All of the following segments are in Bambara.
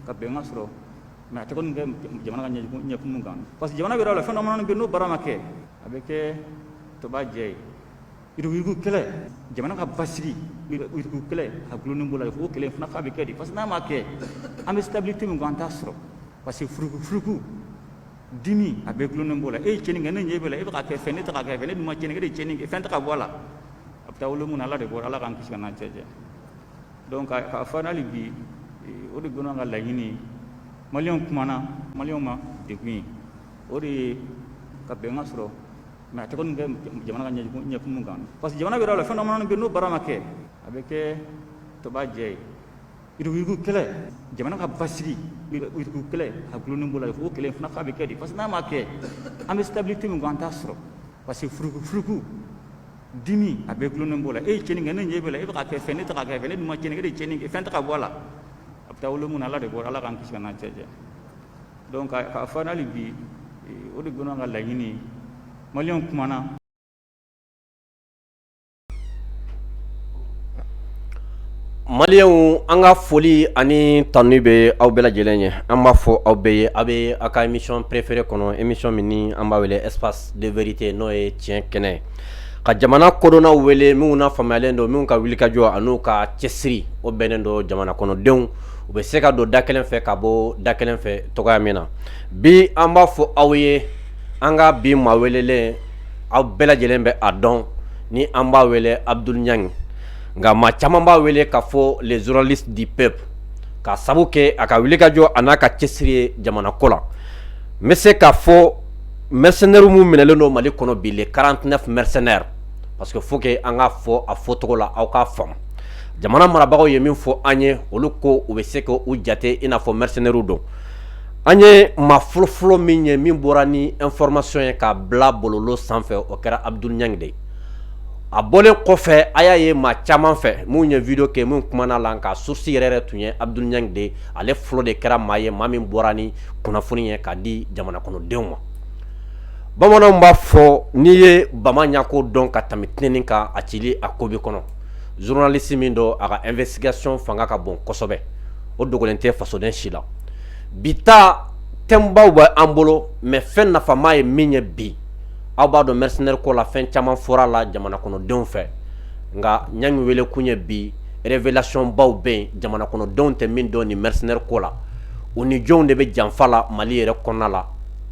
ka bɛn ka sɔrɔ mais a tɛ kɔni kɛ jamana ka ɲɛkunu kan parce que jamana bɛ yɔrɔ la fɛn dɔ mana bɛ n'o baara ma kɛ a bɛ kɛ toba jɛ ye yuruguyurugu kɛlɛ jamana ka basigi yuruguyurugu kɛlɛ a gulonnen b'o la o kɛlɛ fana f'a bɛ kɛ de parce que n'a ma kɛ an bɛ stabilité min kɔ an t'a sɔrɔ parce que furugu dimi a bɛ gulonnen b'o la e ye tiɲɛni kɛ ne ɲɛ bɛ la e bɛ ka kɛ fɛn ne tɛ ka kɛ fɛn ne dun ma tiɲɛni kɛ e de ye tiɲɛni kɛ fɛn tɛ ka bɔ a la a bɛ taa wolo mun na ala de bɔ ala k'an kisi ka n'an cɛ jɛ donc k'a fɔ hali bi o de bɛ n'an ka laɲini maliyɛnw kumana maliyɛnw ma degun ye o de ye ka bɛn ka sɔrɔ mais a tɛ kɔni kɛ jamana ka ɲɛkunu kan parce que jamana bɛ yɔrɔ la fɛn dɔ mana bɛ n'o baara ma kɛ a bɛ kɛ toba jɛ ye yuruguyurugu kɛlɛ jamana ka basigi yuruguyurugu kɛlɛ a gulonnen b'o la o kɛlɛ fana f'a bɛ kɛ de parce que n'a ma kɛ an bɛ stabilité min kɔ an t'a sɔrɔ parce que furugu dimi a bɛ gulonnen b'o la e ye tiɲɛni kɛ ne ɲɛ bɛ la e bɛ ka kɛ fɛn ne tɛ ka kɛ fɛn ne dun ma tiɲɛni kɛ e de ye tiɲɛni kɛ fɛn tɛ ka bɔ a la a bɛ taa wolo mun na ala de bɔ ala k'an kisi ka n'an cɛ jɛ donc k'a fɔ hali bi o de bɛ n'an ka laɲini maliyɛnw kumana maliyɛnw an ka foli ani tanu bɛ aw bɛɛ lajɛlen ye an b'a fɔ aw bɛɛ ye a bɛ a ka émission préférée kɔnɔ émission min ni an b'a wele espace de vérité n'o ye tiɲɛ kɛnɛ ka jamana kodɔnnaw wele minnu na faamuyalen don minnu ka wulikajɔ an'u ka cɛsiri o bɛnnen don jamana kɔnɔdenw u bɛ se ka don da kelen fɛ ka bɔ da kelen fɛ tɔgɔya min na bi an b'a fɔ aw ye an ka bi maa welelen aw bɛɛ lajɛlen bɛ a dɔn ni an b'a wele Abdul Ɲangi nka maa caman b'a wele k'a fɔ les journalistes du peuple ka sabu kɛ a ka wulikajɔ a n'a ka cɛsiri ye jamana ko la n bɛ se k'a fɔ mercenaires mun minɛlen don Mali kɔnɔ bi les 49 mercenaires parce que faut que an ka fɔ a fɔcogo la aw k'a faamu jamana marabagaw ye min fɔ an ye olu ko u bɛ se k'u jate i n'a fɔ mercenaires don an ye maa fɔlɔfɔlɔ min ye min bɔra ni information ye k'a bila bɔlɔlɔ sanfɛ o kɛra Abdul Ɲangi de ye a bɔlen kɔfɛ a y'a ye maa caman fɛ mun ye video kɛ mun kumana la nka source yɛrɛ tun ye Abdul Ɲangi de ye ale fɔlɔ de kɛra maa ye maa min bɔra ni kunnafoni ye k'a di jamana kɔnɔdenw ma bamananw b'a fɔ n'i ye bama ɲako dɔn ka tɛmɛ tiɲɛni kan a cili a ko bɛ kɔnɔ journaliste min don a ka investigation fanga ka bon kosɛbɛ o dogolen tɛ fasoden si la bi ta thèmebaw bɛ an bolo mais fɛn nafama ye min ye bi aw b'a dɔn mercenaire ko la fɛn caman fɔra la jamana kɔnɔdenw fɛ nka Ɲangi wele kun ye bi révélation baw bɛ yen jamana kɔnɔdenw tɛ min dɔn ni mercenaire ko la u ni jɔnw de bɛ janfa la Mali yɛrɛ kɔnɔna la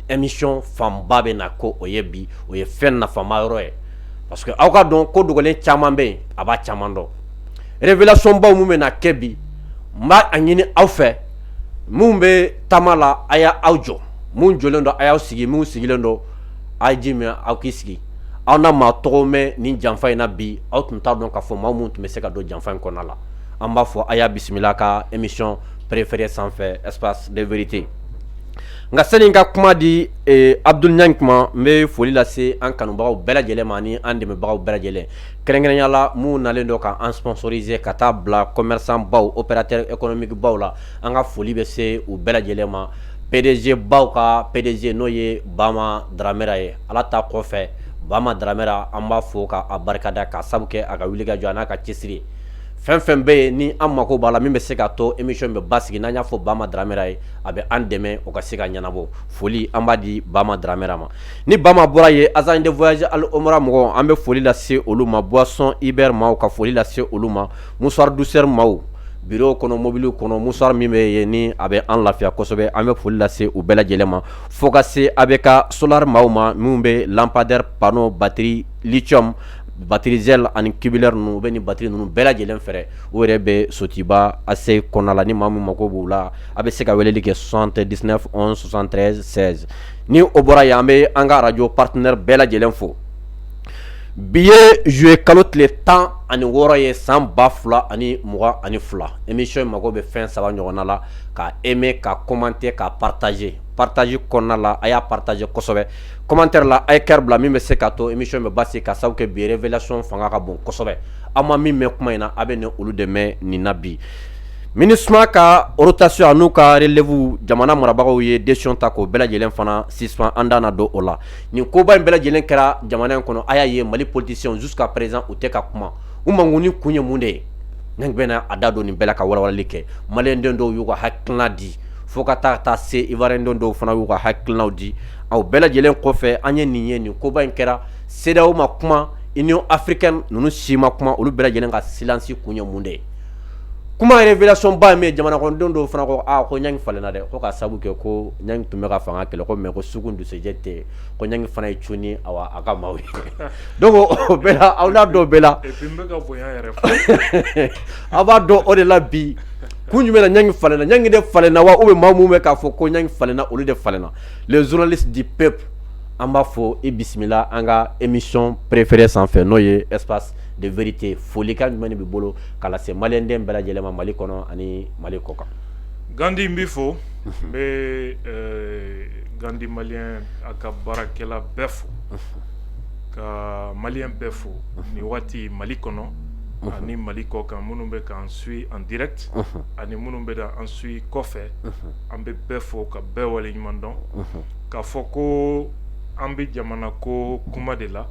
émission fanba bɛ na ko o ye bi o ye fɛn nafama yɔrɔ ye parce que aw ka dɔn ko dogolen caman bɛ yen a b'a caman dɔn révélation baw mun bɛ na kɛ bi n b'a ɲini aw fɛ mun bɛ taama la a y'aw jɔ mun jɔlen don a y'aw sigi mun sigilen don a ye ji min aw k'i sigi aw na maa tɔgɔ mɛn nin janfa in na bi aw tun t'a dɔn k'a fɔ maa mun tun bɛ se ka don janfa in kɔnɔna la an b'a fɔ a y'a bisimila ka émission préférée sanfɛ espace de vérité nka sani n ka kuma di Abdul Ɲangi kuma n bɛ foli lase an kanubagaw bɛɛ lajɛlen ma ani an dɛmɛbagaw bɛɛ lajɛlen kɛrɛnkɛrɛnya la mun nalen don ka an sponsoriser ka taa bila commerçant baw opérateur économique baw la an ka foli bɛ se u bɛɛ lajɛlen ma PDG baw ka PDG n'o ye Bama Dramera ye ala ta kɔfɛ Bama Dramera an b'a fɔ k'a barikada k'a sabu kɛ a ka wulikajɔ a n'a ka cɛsiri fɛn fɛn bɛ yen ni an mako b'a la min bɛ se k'a to émission bɛ basigi n'an y'a fɔ Bama Dramera ye a bɛ an dɛmɛ o ka se ka ɲɛnabɔ foli an b'a di Bama Dramera ma ni Bama bɔra yen agent de voyage Al Omra mɔgɔw an bɛ foli lase olu ma boisson Iber maaw ka foli lase olu ma mouchoir douceur maaw bureau kɔnɔ mobile kɔnɔ mouchoir min bɛ yen ni a bɛ an lafiya kosɛbɛ an bɛ foli lase u bɛɛ lajɛlen ma fo ka se ABK solar maaw ma minnu bɛ lampadaire panneau batterie lithium batterie gel ani cubilaire ninnu u bɛ nin batterie ninnu bɛɛ lajɛlen fɛrɛ o yɛrɛ bɛ Sotiba ACE kɔnɔna la ni maa min mako b'u la a bɛ se ka weleli kɛ 79 11 73 16 ni o bɔra yen an bɛ an ka radio partenaire bɛɛ lajɛlen fo bi ye juillet kalo tile 16 ye san 2022 émission in mago bɛ fɛn 3 ɲɔgɔnna la ka aimer ka commenter ka partager kɔnɔna la a y'a partager kosɛbɛ commentaire la a ye cœur bila min bɛ se ka to émission bɛ basigi ka sabu kɛ bi révélation fanga ka bon kosɛbɛ aw ma min mɛn kuma in na a bɛ nin olu de mɛn nin na bi MINUSMA ka rotation a n'u ka relève jamana marabagaw ye décision ta k'o bɛɛ lajɛlen fana suspend an da na don o la nin koba in bɛɛ lajɛlen kɛra jamana in kɔnɔ a y'a ye Mali politiciens jusqu'à présent u tɛ ka kuma u mankuni kun ye mun de ye ñang bena ada do ni bela ka wala wala like malen den do yu ko hakna di fo ka ta se ivoirien den do fana yu ko hakna di aw bela jelen ko fe anye ni ni ko ban kera CEDEAO ma kuma Union africaine nunu sima kuma olu bela jelen ka silence kunya munde kuma révélation ba me jamana ko don do fana ko ko ñang falena de ko ka sabu ke ko ñang tumbe ka fanga kele ko me ko sukundu se jette ko ñang fana chuni awa aka mawi donc bela awna do bela et puis mbega boya yere aba do o de la bi kunju mena ñang falena ñang de falena wa ube mamu me ka fo ko ñang falena olu de falena les journalistes du peuple amba fo e bismillah anga émission préférée sans faire noyer espace de vérité folie kan mani bi bolo kala se malendem bela jelema mali kono ani mali koka Gandhi mbifo be Gandhi malien aka barakela befo ka malien befo ni wati mali kono ani mali koka munumbe ka en suit en direct ani munumbe da en suit kofe ambe befo ka bewale nyimandon ka foko ambe jamana ko kuma de la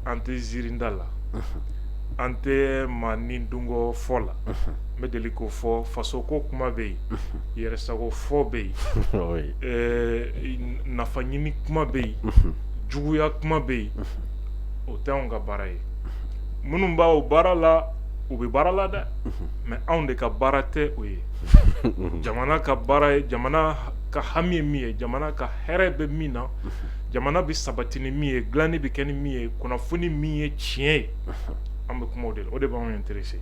ante zirindala ante mani dungo fola me deli ko fo faso ko kuma be yere sago fo be nafa nyini kuma be juguya kuma be o tawanga baray munum ba o barala o be barala da mais on de ka barate o ye jamana ka baray jamana ka hami mi jamana ka herebe mina jamana bi sabatini mi glani bi keni mi kuna funi mi chien ambe ko model o de ba on intéressé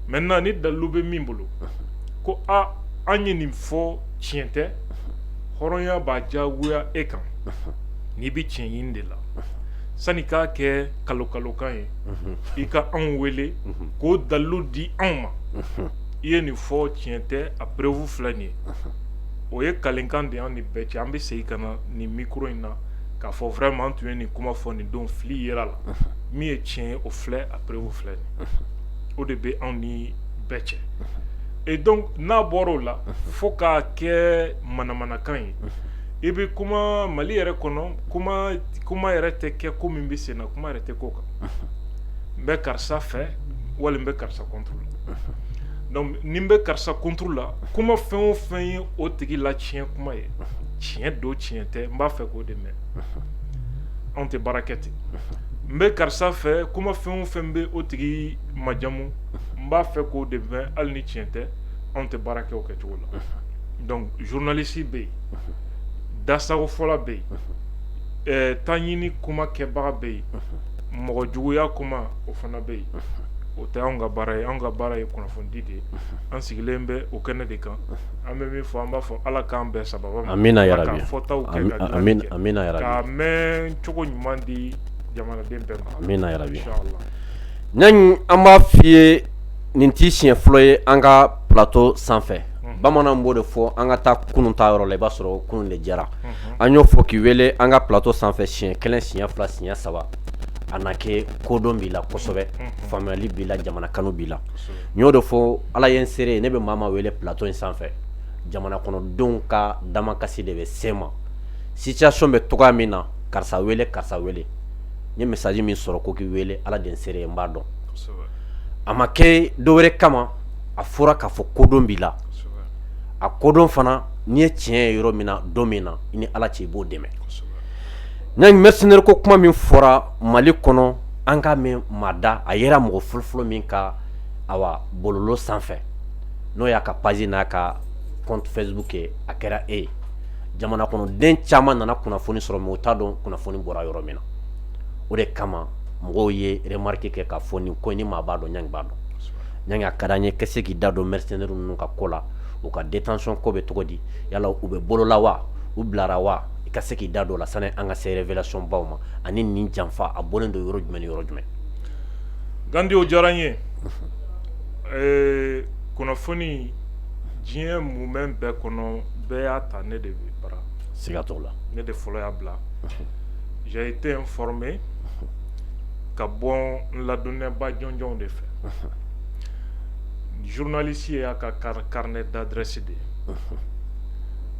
maintenant ni dalube mi bolo ko a anyi ni fo chiente horonya ba jawuya ekan ni bi chien yinde la sani ka ke kalo kan yi ka an wele ko dalu di an ma iye ni fo chiente après vous flanier o ye kalenkan de an ni bɛɛ an bɛ segin ka na ni micro in na k'a fɔ vraiment tun ye nin kuma fɔ nin don fili yera la min ye tiɲɛ ye o filɛ après o filɛ nin o de bɛ anw ni bɛɛ cɛ et donc n'a bɔra o la fo k'a kɛ manamanakan ye i bɛ kuma Mali yɛrɛ kɔnɔ kuma yɛrɛ tɛ kɛ ko min bɛ sen na kuma yɛrɛ tɛ k'o kan n bɛ karisa fɛ wali n bɛ karisa contre la donc ni n bɛ karisa contre la kuma fɛn o fɛn ye o tigi la tiɲɛ kuma ye tiɲɛ don tiɲɛ tɛ n b'a fɛ k'o de mɛn anw tɛ baara kɛ ten n bɛ karisa fɛ kuma fɛn o fɛn bɛ o tigi majamu n b'a fɛ k'o de mɛn hali ni tiɲɛ tɛ anw tɛ baara kɛ o kɛcogo la donc journaliste bɛ yen dasago fɔla bɛ yen taa ɲini kuma kɛbaga bɛ yen mɔgɔ juguya kuma o fana bɛ yen o tɛ anw ka baara ye anw ka baara ye kunnafoni de ye an sigilen bɛ o kɛnɛ de kan an bɛ min fɔ an b'a fɔ ala k'an bɛɛ sababa ma amina ya ala rabbi k'an fɔtaw kɛ ka dilanni kɛ amina ya k'a rabbi mɛn cogo ɲuman di jamanaden bɛɛ ma amina ya rabbi inshallah ñan an b'a f'i ye nin t'i siɲɛ fɔlɔ ye an ka plateau sanfɛ bamanan b'o de fɔ an ka taa kunun ta yɔrɔ la i b'a sɔrɔ kunun de jara an y'o fɔ k'i wele an ka plateau sanfɛ siɲɛ kelen siɲɛ fila siɲɛ saba a na kɛ kodɔn b'i la kosɛbɛ faamuyali b'i la jamana kanu b'i la n y'o de fɔ ala ye n seere ne bɛ maa ma wele plateau in sanfɛ jamana kɔnɔdenw ka damakasi de bɛ se ma situation bɛ togoya min na karisa wele n ye message min sɔrɔ ko k'i wele ala de n seere ye n b'a dɔn a ma kɛ dɔwɛrɛ kama a fɔra k'a fɔ kodɔn b'i la a kodɔn fana n'i ye tiɲɛ ye yɔrɔ min na don min na i ni ala cɛ i b'o dɛmɛ n'an mercenaire ko kuma min fɔra Mali kɔnɔ an ka mɛn maa da a yera mɔgɔ fɔlɔfɔlɔ min ka awa bololo sanfɛ n'o y'a ka page n'a ka compte Facebook ye a kɛra e ye jamana kɔnɔden caman nana kunnafoni sɔrɔ mais o t'a dɔn kunnafoni bɔra yɔrɔ min na o de kama mɔgɔw ye remarque kɛ ka fɔ nin ko in ni maa b'a dɔn ɲangi b'a dɔn ɲangi a ka d'an ye ka se k'i da don mercenaire ninnu ka ko la u ka détention ko bɛ cogo di yala u bɛ bolola wa u bilara wa i ka se k'i da don o la sani an ka se révélation baw ma ani nin janfa a bɔlen don yɔrɔ jumɛn ni yɔrɔ jumɛn Gandhi o diyara n ye kunnafoni diɲɛ mumɛn bɛɛ kɔnɔ bɛɛ y'a ta ne de bɛ bara siga t'o la ne de fɔlɔ y'a bila j'ai été informé ka bɔ n ladonnɛba jɔnjɔnw de fɛ journaliste y'a ka carnet d'adresse de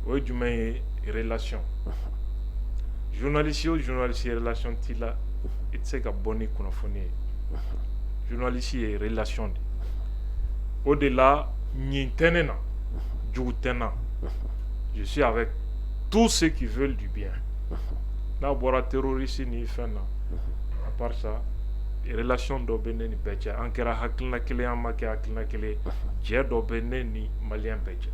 o ye jumɛn ye relation journaliste o journaliste ye relation t'i la i tɛ se ka bɔ ni kunnafoni ye journaliste ye relation de au-delà Nintendo, Djoutena. Je suis avec tous ceux qui veulent du bien. N'a pas terroriste ni fait na. À part ça, les relations d'Obene ni Becha, Ankara Haklina Kele, Amake Haklina Kele, Djed d'Obene ni Malien Becha.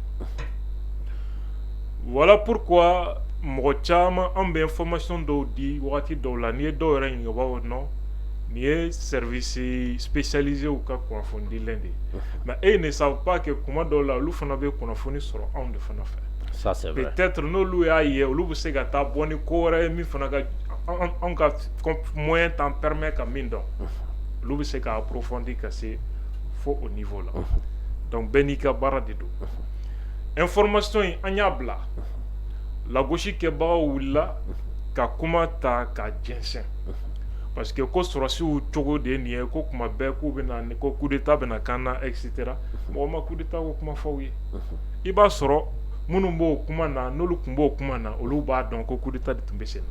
Voilà pourquoi Mochama en bien information d'Odi, Wati Dola, ni d'Oren, non, ni service spécialisé ou cas qu'on a fourni lundi. Mais ils ne savent pas que comment Dola, l'ouf on avait qu'on a fourni sur un de fana fait. Ça c'est vrai. Peut-être nous lui aïe, l'ouf c'est gata, bonne corps, mi fana en cas moyen temps permet qu'à mindon. L'ouf c'est qu'à approfondir que c'est faux au niveau là. Donc Benika Baradido. Information agnabla. La gauche qui est bas ou là, ka kuma ta ka jensen. Parce que ko surasi ou chogo de nié, ko kuma be ko bena ko coup d'état bena kana etc. Mo ma coup d'état ko kuma fawi. Iba soro munu mbo kuma na nolu kumbo kuma na olu ba donc coup d'état de tomber sen.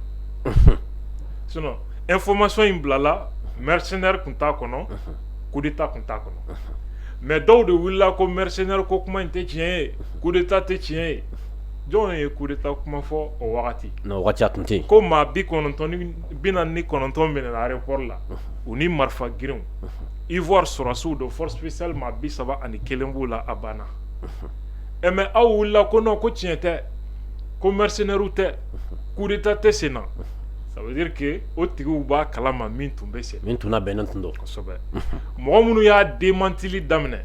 Sinon information imblala mercenaire kunta kono, coup d'état kunta kono. Mais dɔw de wulila ko mercenaire ko kuma in tɛ tiɲɛ ye coup d'état tɛ tiɲɛ ye jɔn ye coup d'état kuma fɔ o wagati non wagati a tun tɛ yen ko maa 49 minɛna aéroport la u ni marifa girinw Ivoire sɔrɔsiw de force spéciale maa 31 b'u la a banna mais aw wulila ko non ko tiɲɛ tɛ ko mercenaire tɛ coup d'état tɛ sen na. Ça veut dire que o tigiw b'a kalama min tun bɛ sen min tun labɛnnen tun don kosɛbɛ mɔgɔ minnu y'a démantili daminɛ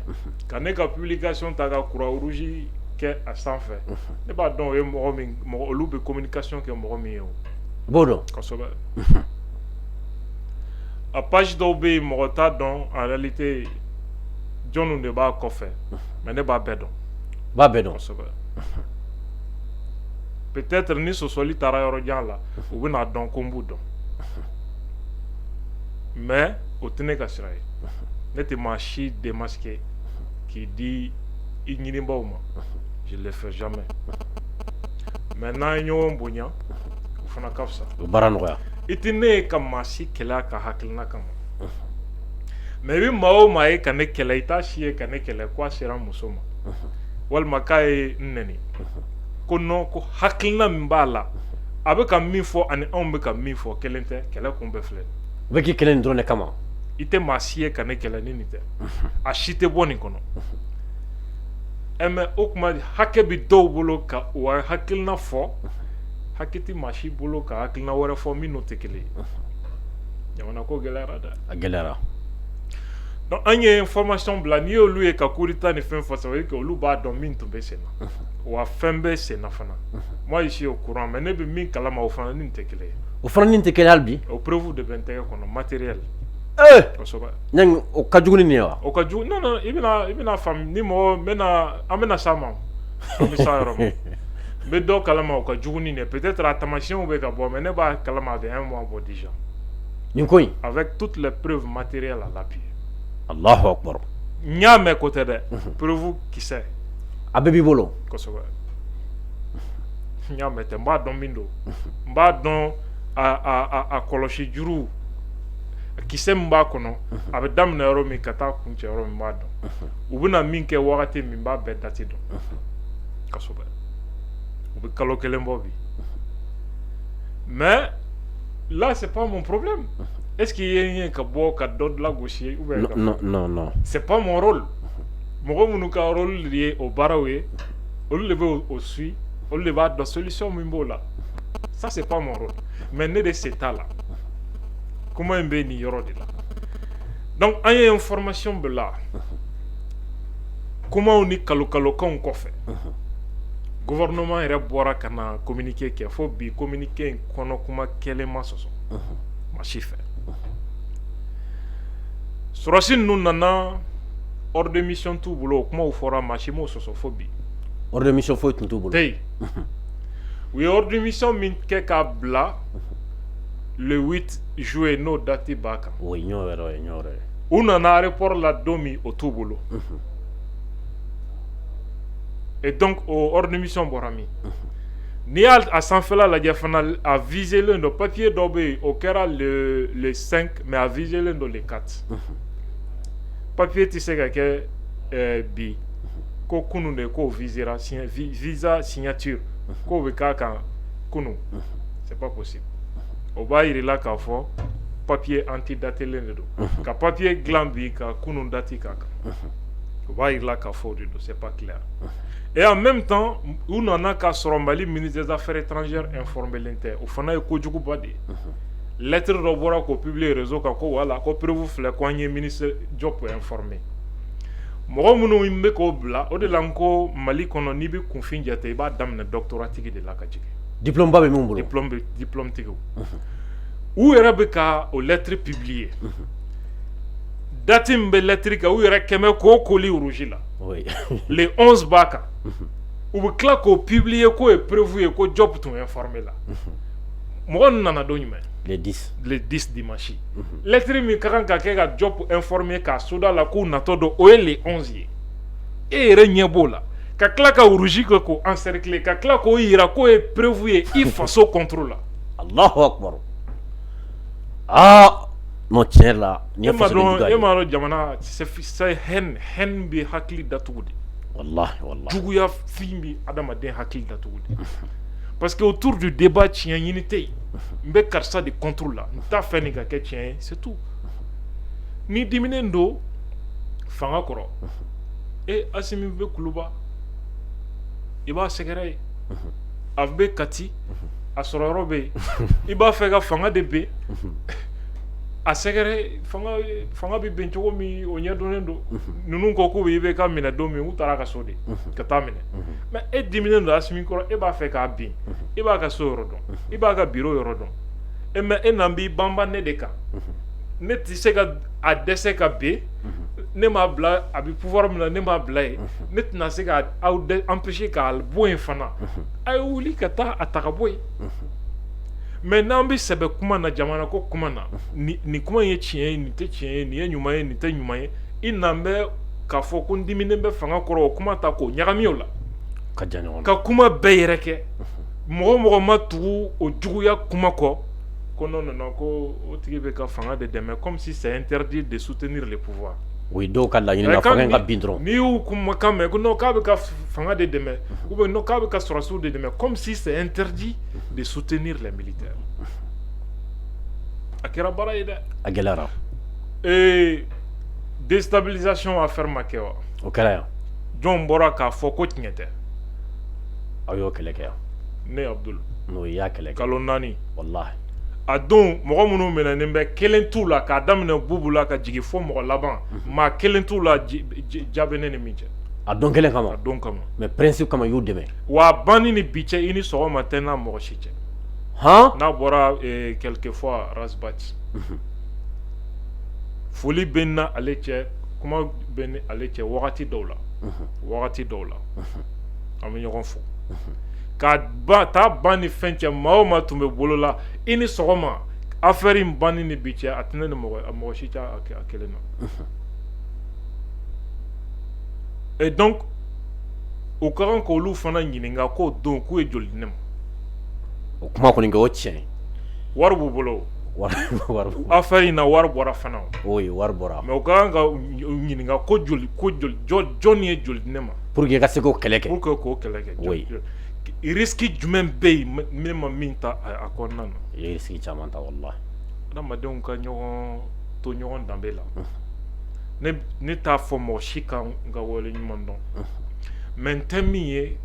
ka ne ka publication ta ka croix rouge kɛ a sanfɛ ne b'a dɔn o ye mɔgɔ min olu bɛ communication kɛ mɔgɔ min ye o b'o dɔn kosɛbɛ a page dɔw bɛ yen mɔgɔ t'a dɔn en réalité jɔnw de b'a kɔfɛ mais ne b'a bɛɛ dɔn b'a bɛɛ dɔn kosɛbɛ peut-être ni sɔsɔli taara yɔrɔ jan la u bɛna dɔn ko n b'u dɔn mais o tɛ ne ka sira ye ne tɛ maa si démasquer k'i di i ɲinibaaw ma je le fais jamais mais n'an ye ɲɔgɔn bonya o fana ka fisa o baara nɔgɔya i tɛ ne ye ka maa si kɛlɛ a ka hakilina kama mais i bɛ maa o maa ye ka ne kɛlɛ i t'a si ye ka ne kɛlɛ ko a sera muso ma walima k'a ye n nɛni ko non ko hakilina min b'a la a bɛ ka min fɔ ani anw bɛ ka min fɔ kelen tɛ kɛlɛ kun bɛɛ filɛ u bɛ k'i kɛlɛ nin dɔrɔn de kama i tɛ maa si ye ka ne kɛlɛ ni nin tɛ a si tɛ bɔ nin kɔnɔ mais o tuma hakɛ bɛ dɔw bolo ka o hakilina fɔ hakɛ tɛ maa si bolo ka hakilina wɛrɛ fɔ min n'o tɛ kelen ye jamana ko gɛlɛyara dɛ a gɛlɛyara donc an ye information bila n'i y'olu ye ka coup d'état ni fɛn fɔ ça veut dire que olu b'a dɔn min tun bɛ sen na wa fɛn bɛ sen na fana moi je suis au courant mais ne bɛ min kalama o fana ni nin tɛ kelen ye o fana ni nin tɛ kelen hali bi o preuve de bɛ n tɛgɛ kɔnɔ matériel kosɛbɛ ɲangi o ka jugu ni nin ye wa o ka jugu non non i bɛna faamu ni mɔgɔ an bɛna s'a ma an bɛ s'a yɔrɔ ma n bɛ dɔ kalama o ka jugu ni nin ye peut-être a taamasiyɛnw bɛ ka bɔ mais ne b'a kalama a bɛ un mois bɔ déjà nin ko in avec toutes les preuves matérielles à l'appui Allahu akbar n y'a mɛn ko tɛ dɛ preuve kisɛ a bɛɛ b'i bolo kosɛbɛ n y'a mɛn tɛ n b'a dɔn min don n b'a dɔn a kɔlɔsi juru kisɛ min b'a kɔnɔ a bɛ daminɛ yɔrɔ min ka taa kuncɛ yɔrɔ min b'a dɔn u bɛna min kɛ wagati min b'a bɛɛ dati dɔn kosɛbɛ u bɛ kalo kelen bɔ bi mais là c'est pas mon problème est-ce qu'il y a ka bɔ ka dɔ lagosi ou bien non c'est pas mon rôle mɔgɔ minnu ka rôle de ye o baaraw ye olu de bɛ o suit olu de b'a dɔn solution min b'o la ça c'est pas mon rôle mais ne de se t'a la kuma in bɛ nin yɔrɔ de la donc an ye information bila kumaw ni kalokalokanw kɔfɛ gouvernement yɛrɛ bɔra ka na communiqué kɛ fo bi communiqué in kɔnɔ kuma kɛlen ma sɔsɔ ma si fɛ sɔrɔsi ninnu nana ordre de mission t'u bolo o kumaw fɔra maa si m'o sɔsɔ fo bi ordre de mission foyi tun t'u bolo tɛ yen u ye ordre de mission min kɛ k'a bila le 8 juillet n'o date b'a kan o ye ɲɔ wɛrɛ ye ɲɔ wɛrɛ ye u nana aéroport la don min o t'u bolo et donc o ordre de mission bɔra min n'i y'a a sanfɛla lajɛ fana a viselen don papier dɔ bɛ yen o kɛra le 5 mais a viselen don le 4 papier tɛ se ka kɛ bi ko kunu de ko visa signature ko be ka kan kunu c'est pas possible o b'a yirila k'a fɔ papier antidatelen de don ka papier dilan bi ka kunu dati k'a kan o b'a yirila k'a fɔ o de don c'est pas clair et en même temps u nana ka sɔrɔ Mali ministre des affaires étrangères informelen tɛ o fana ye kojuguba de ye lettre dɔ bɔra k'o publier réseau kan ko wala ko preuve filɛ ko an ye ministre Diop informé mɔgɔ minnu bɛ k'o bila o de la n ko Mali kɔnɔ n'i bɛ kunfin jate i b'a daminɛ doctorat tigi de la ka jigin diplôme ba bɛ min bolo diplôme tigiw u yɛrɛ bɛ ka o lettre publier date min bɛ lettre kan u yɛrɛ kɛmɛ k'o koli rouge la le 11 b'a kan u bɛ tila k'o publier k'o ye preuve ye ko Diop tun informé la mɔgɔ ninnu nana don jumɛn le 10 dimanche lettre min ka kan ka kɛ ka Diop informé k'a soda la k'u natɔ don o ye le 11 ye e yɛrɛ ɲɛ b'o la ka tila ka rouge kɛ k'o encercler ka tila k'o yira k'o ye preuve ye i faso contre la Allahu akbar non tiɲɛ la e m'a dɔn jamana c'est haine bɛ hakili datugu de wallahi juguya fin bɛ adamaden hakili datugu de parce que autour du débat tiɲɛ ɲini tɛ yen n bɛ karisa de contre la n t'a fɛ nin ka kɛ tiɲɛ ye c'est tout ni diminen don fanga kɔrɔ Asimi bɛ kuluba i b'a sɛgɛrɛ ye a bɛ Kati a sɔrɔ yɔrɔ bɛ yen i b'a fɛ ka fanga de ben a sɛgɛrɛ fanga bɛ ben cogo min o ɲɛdɔnnen don ninnu ko k'u bɛ ka minɛ don min u taara ka so de ka taa minɛ mais e diminen don Asimi kɔrɔ e b'a fɛ k'a bin i b'a ka so yɔrɔ dɔn i b'a ka bureau yɔrɔ dɔn mais e nan b'i banban ne de kan ne tɛ se ka a dɛsɛ ka ben ne m'a bila a bɛ pouvoir min na ne m'a bila ye ne tɛna se ka aw empêcher k'a bɔ yen fana a ye wuli ka taa a ta ka bɔ yen mais n'an bɛ sɛbɛ kuma na jamana ko kuma na nin kuma in ye tiɲɛ ye nin tɛ tiɲɛ ye nin ye ɲuman ye nin tɛ ɲuman ye i nan bɛ k'a fɔ ko n diminen bɛ fanga kɔrɔ o kuma ta k'o ɲagami o la ka jan ɲɔgɔn na ka kuma bɛɛ yɛrɛ kɛ mɔgɔ ma tugu o juguya kuma kɔ ko non ko o tigi bɛ ka fanga de dɛmɛ comme si c'est interdit de soutenir le pouvoir o ye dɔw ka laɲini na fanga in ka bin dɔrɔn n'i y'u kumakan mɛn ko non k'a bɛ ka fanga de dɛmɛ ou bien non k'a bɛ ka sɔrɔsiw de dɛmɛ comme si c'est interdit de soutenir les militaires a kɛra baara ye dɛ a gɛlɛyara déstabilisation affaire ma kɛ wa o kɛra yan jɔn bɔra k'a fɔ ko tiɲɛ tɛ aw y'o kɛlɛ kɛ yan ne Abdul n'o y'a kɛlɛ kɛ kalo 4 wallahi a don mɔgɔ minnu minɛnen bɛ kelen t'u la k'a daminɛ bubu la ka jigin fo mɔgɔ laban maa kelen t'u la jaabi ne ni min cɛ a don kelen kama a don kama mais principe kama y'u dɛmɛ wa banni ni bi cɛ i ni sɔgɔma tɛ n'a mɔgɔ si cɛ n'a bɔra quelquefois Rasbach foli bɛ n na ale cɛ kuma bɛ ni ale cɛ wagati dɔw la an bɛ ɲɔgɔn fo ka taa ban ni fɛn cɛ maa o maa tun bɛ bolo la i ni sɔgɔma affaire in banni ni bi cɛ a tɛ ne ni mɔgɔ si cɛ a kelen na et donc o ka kan k'olu fana ɲininka k'o don k'u ye joli di ne ma o kuma kɔni kɛ o tiɲɛ wari b'u bolo affaire in na wari bɔra fana o ye wari bɔra mais o ka kan ka ɲininka ko joli jɔn ye joli di ne ma pour que i ka se k'o kɛlɛ kɛ pour que k'o kɛlɛ kɛ risque jumɛn bɛ yen ne ma min ta a kɔnɔna na i ye risque caman ta wallahi adamadenw ka ɲɔgɔn to ɲɔgɔn danbe la ne t'a fɔ mɔgɔ si ka n ka wale ɲuman dɔn mais n tɛ min ye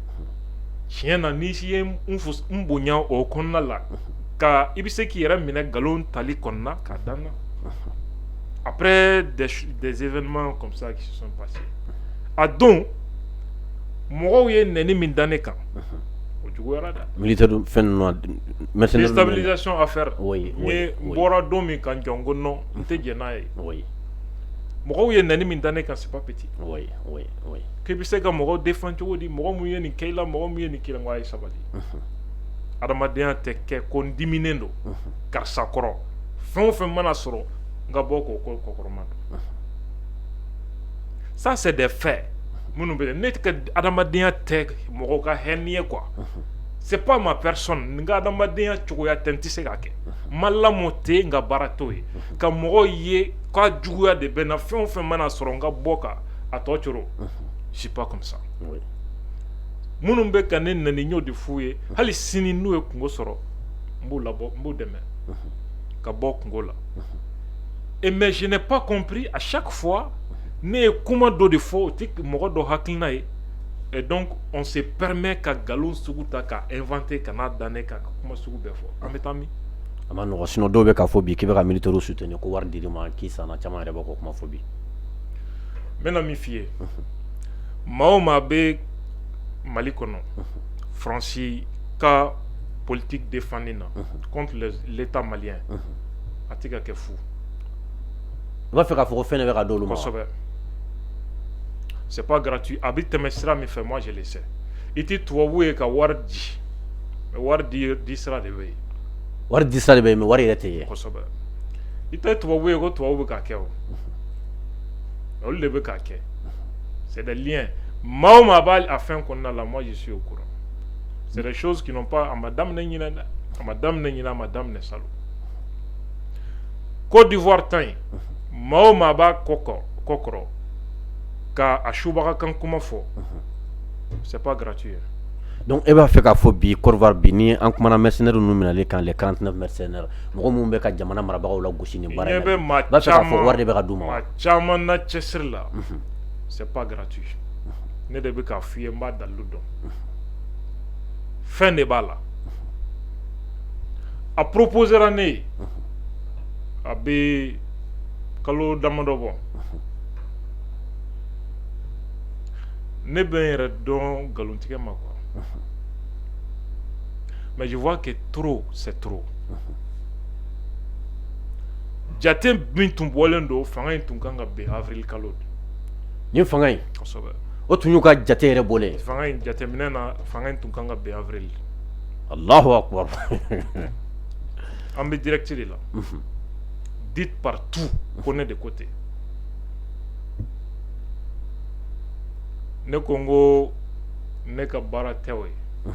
tiɲɛ na n'i ye n bonya o kɔnɔna la ka i bɛ se k'i yɛrɛ minɛ nkalon tali kɔnɔna k'a dan na après des événements comme ça qui se sont passés a don mɔgɔw ye nɛni min da ne kan o juguyara dɛ militaire fɛn ninnu déstabilisation affaire n bɔra don min kan jɔ n ko non n tɛ jɛn n'a ye mɔgɔw ye nɛni min da ne kan c'est pas petit k'i bɛ se ka mɔgɔw défend cogo di mɔgɔ mun ye nin kɛ i la mɔgɔ mun ye nin kɛ i la n ko a ye sabali adamadenya tɛ kɛ ko n diminen don karisa kɔrɔ fɛn o fɛn mana sɔrɔ n ka bɔ k'o kɔkɔrɔma don ça c'est des faits minnu bɛ ne ka adamadenya tɛ mɔgɔw ka hɛni ye quoi c'est pas ma personne n ka adamadenya cogoya tɛ n tɛ se k'a kɛ n ma lamɔ ten n ka baara t'o ye ka mɔgɔw ye k'a juguya de bɛ n na fɛn o fɛn mana sɔrɔ n ka bɔ ka a tɔ coro je suis pas comme ça Oui. minnu bɛ ka ne nani n y'o de f'u ye hali sini n'u ye kungo sɔrɔ n b'u labɔ n b'u dɛmɛ ka bɔ kungo la et mais je n'ai pas compris à chaque fois ne ye kuma dɔ de fɔ o tɛ mɔgɔ dɔ hakilina ye et donc on se permet ka nkalon sugu ta ka inventer ka n'a da ne kan ka kuma sugu bɛɛ fɔ an bɛ taa min a ma nɔgɔ sinon dɔw bɛ k'a fɔ bi k'i bɛ ka militaires soutenir ko wari dir'i ma k'i sanna caman yɛrɛ b'a ko kuma fɔ bi n bɛna min f'i ye maa o maa bɛ Mali kɔnɔ Fransi ka politique défendue na contre l'état malien a tɛ ka kɛ fu i b'a fɛ k'a fɔ ko fɛn de bɛ ka d'olu ma wa kosɛbɛ c'est pas gratuit a bɛ tɛmɛ sira min fɛ moi je le sais i tɛ tubabu ye ka wari di mais wari di sira de bɛ yen wari di sira de bɛ yen mais wari yɛrɛ tɛ ye kosɛbɛ i tɛ tubabu ye ko tubabu bɛ k'a kɛ o olu de bɛ k'a kɛ c'est des liens maa o maa b'a a fɛn kɔnɔna la moi je suis au courant c'est des choses qui n'ont pas a ma daminɛ ɲinɛ dɛ a ma daminɛ ɲinɛ a ma daminɛ salon Côte d'Ivoire ta in maa o maa b'a kɔkɔrɔ ka a subaga kan kuma fɔ c'est pas gratuit donc e b'a fɛ k'a fɔ bi Côte d'Ivoire bi ni an kumana mercenaires ninnu minɛli kan les 49 mercenaires mɔgɔ minnu bɛ ka jamana marabagaw la gosi ni baara in na maa b'a fɛ k'a fɔ wari de bɛ ka d'u ma wa maa caman na cɛsiri la c'est pas gratuit ne de bɛ k'a f'i ye n b'a dalilu dɔn fɛn de b'a la a proposera ne ye a bɛ kalo damadɔ bɔ ne bɛ n yɛrɛ dɔn nkalontigɛ ma quoi mais je vois que trop c'est trop jate min tun bɔlen don fanga in tun kan ka bɛn avril kalo nin fanga in kosɛbɛ o tun y'u ka jate yɛrɛ bɔlen fanga in jateminɛ na fanga in tun kan ka bɛn avril Allahu akbar an bɛ direct de la dites partout ko ne de côté ne ko n ko ne ka baara tɛ o ye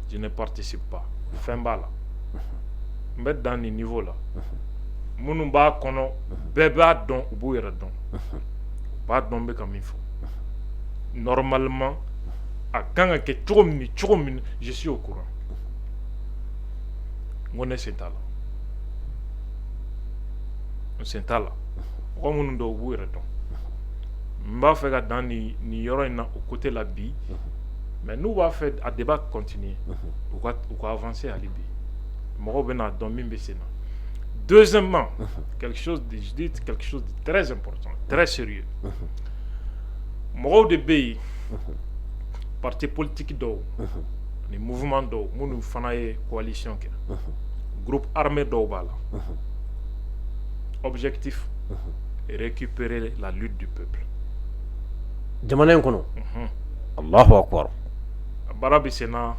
je ne participe pas fɛn b'a la n bɛ dan nin niveau la minnu b'a kɔnɔ bɛɛ b'a dɔn u b'u yɛrɛ dɔn u b'a dɔn n bɛ ka min fɔ normalement a kan ka kɛ cogo min je suis au courant n ko ne sen t'a la n sen t'a la mɔgɔ minnu dɔn u b'u yɛrɛ dɔn n b'a fɛ ka dan nin yɔrɔ in na o côté la bi mais n'u b'a fɛ a débat continuer u ka avancer hali bi mɔgɔw bɛ n'a dɔn min bɛ sen na deuxièmement je dis quelque chose de très important très sérieux mɔgɔw de bɛ yen parti politique dɔw ni mouvement dɔw minnu fana ye coalition kɛ groupe armé dɔw b'a la objectif récupérer la lutte du peuple jamana in kɔnɔ Allahu akbar a baara bɛ sen na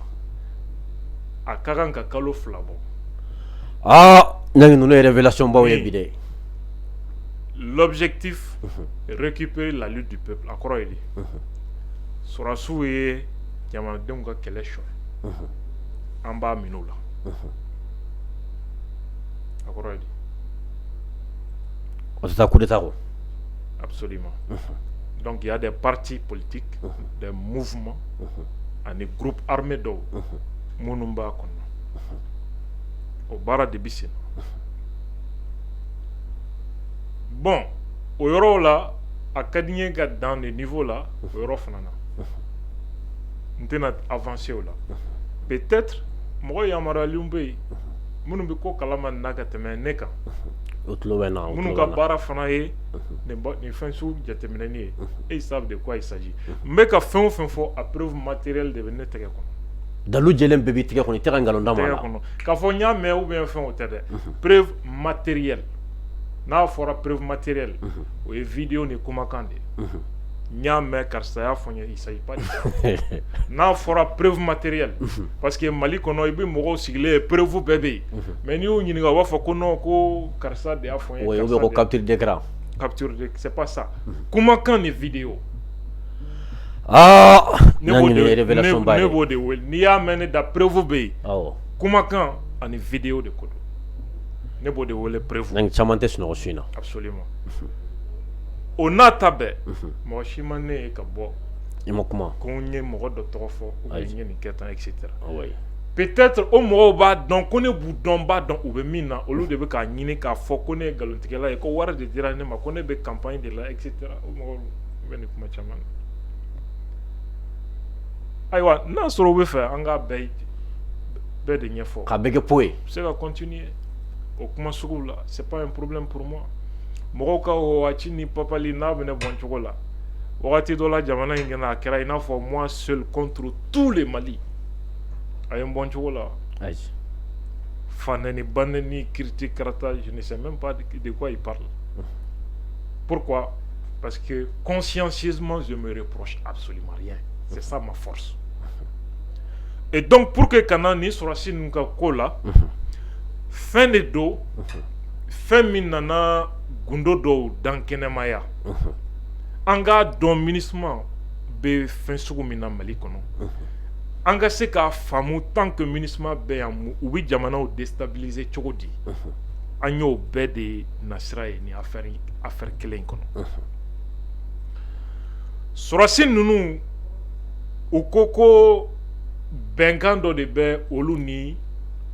a ka kan ka kalo 2 bɔ nangi ninnu ye révélation baw ye bi dɛ l'objectif récupérer la lutte du peuple a kɔrɔ ye di sɔrɔdasiw ye jamanadenw ka kɛlɛ sɔrɔ an b'a minɛ u la a kɔrɔ ye di o tɛ taa coup d'état kɔ absolument donc il y a des partis politiques des mouvements ani groupe armé dɔw minnu b'a kɔnɔ o baara de bɛ sen na bon o yɔrɔw la a ka di n ye ka dan de niveau la o yɔrɔ fana na n tɛna avancer o la peut-être mɔgɔ yamaruyalen bɛ yen minnu bɛ ko kalama nin na ka tɛmɛ ne kan o tulo bɛ na minnu ka baara fana ye nin fɛn sugu jateminɛni ye et ils savent de quoi il s'agit n bɛ ka fɛn o fɛn fɔ a preuve matérielle de bɛ ne tɛgɛ kɔnɔ dalu jɛlen bɛɛ b'i tɛgɛ kɔnɔ i tɛ ka nkalon da maa tɛgɛ la kɔnɔ k'a fɔ n y'a mɛn ou bien fɛn o tɛ dɛ preuve matérielle n'a fɔra preuve matérielle o ye vidéo ni kumakan de ye n y'a mɛn karisa y'a fɔ n ye il s'agit pas de ça n'a fɔra preuve matérielle parce que Mali kɔnɔ i bɛ mɔgɔw sigilen ye preuve bɛɛ bɛ yen mais n'i y'u ɲininka u b'a fɔ ko non ko karisa de y'a fɔ n ye oui ou bien ko capture d'écran c'est pas ça kumakan ni vidéo nangi ye révélation ba ye ne b'o de wele n'i y'a mɛn ne da preuve bɛ yen awɔ kumakan ani vidéo de ko don ne b'o de wele preuve nangi caman tɛ sunɔgɔ su in na absolument o n'a ta bɛɛ mɔgɔ si ma ne ye ka bɔ i ma kuma ko n ye mɔgɔ dɔ tɔgɔ fɔ ou bien n ye nin kɛ tan etc. peut-être o mɔgɔw b'a dɔn ko ne b'u dɔn b'a dɔn u bɛ min na olu de bɛ k'a ɲini k'a fɔ ko ne ye nkalontigɛla ye ko wari de dira ne ma ko ne bɛ campagne de la etc. o mɔgɔw bɛ nin kuma caman na ayiwa n'a sɔrɔ u bɛ fɛ an k'a bɛɛ de ɲɛfɔ k'a bɛɛ kɛ po ye se ka continuer o kuma suguw la c'est pas un problème pour moi mɔgɔw ka waati ni papali n'a bɛ ne bɔn cogo la wagati dɔ la jamana in kɛnɛ a kɛra i n'a fɔ moi seul contre tous les Mali a ye n bɔn cogo la ayi fanɛni banɛni kiriti karata je ne sais même pas de quoi il parle pourquoi parce que consciencieusement je me reproche absolument rien c'est ça ma force et donc pour que kana ni sɔrɔsi ninnu ka ko la fɛn de do fɛn min nana gundo dɔw dan kɛnɛmaya an k'a dɔn MINUSMA bɛ fɛn sugu min na Mali kɔnɔ an ka se k'a faamu tant que MINUSMA bɛ yan u bɛ jamanaw déstabiliser cogo di an y'o bɛɛ de nasira ye ni affaire kelen in kɔnɔ sɔrɔsi ninnu u ko bɛnkan dɔ de bɛ olu ni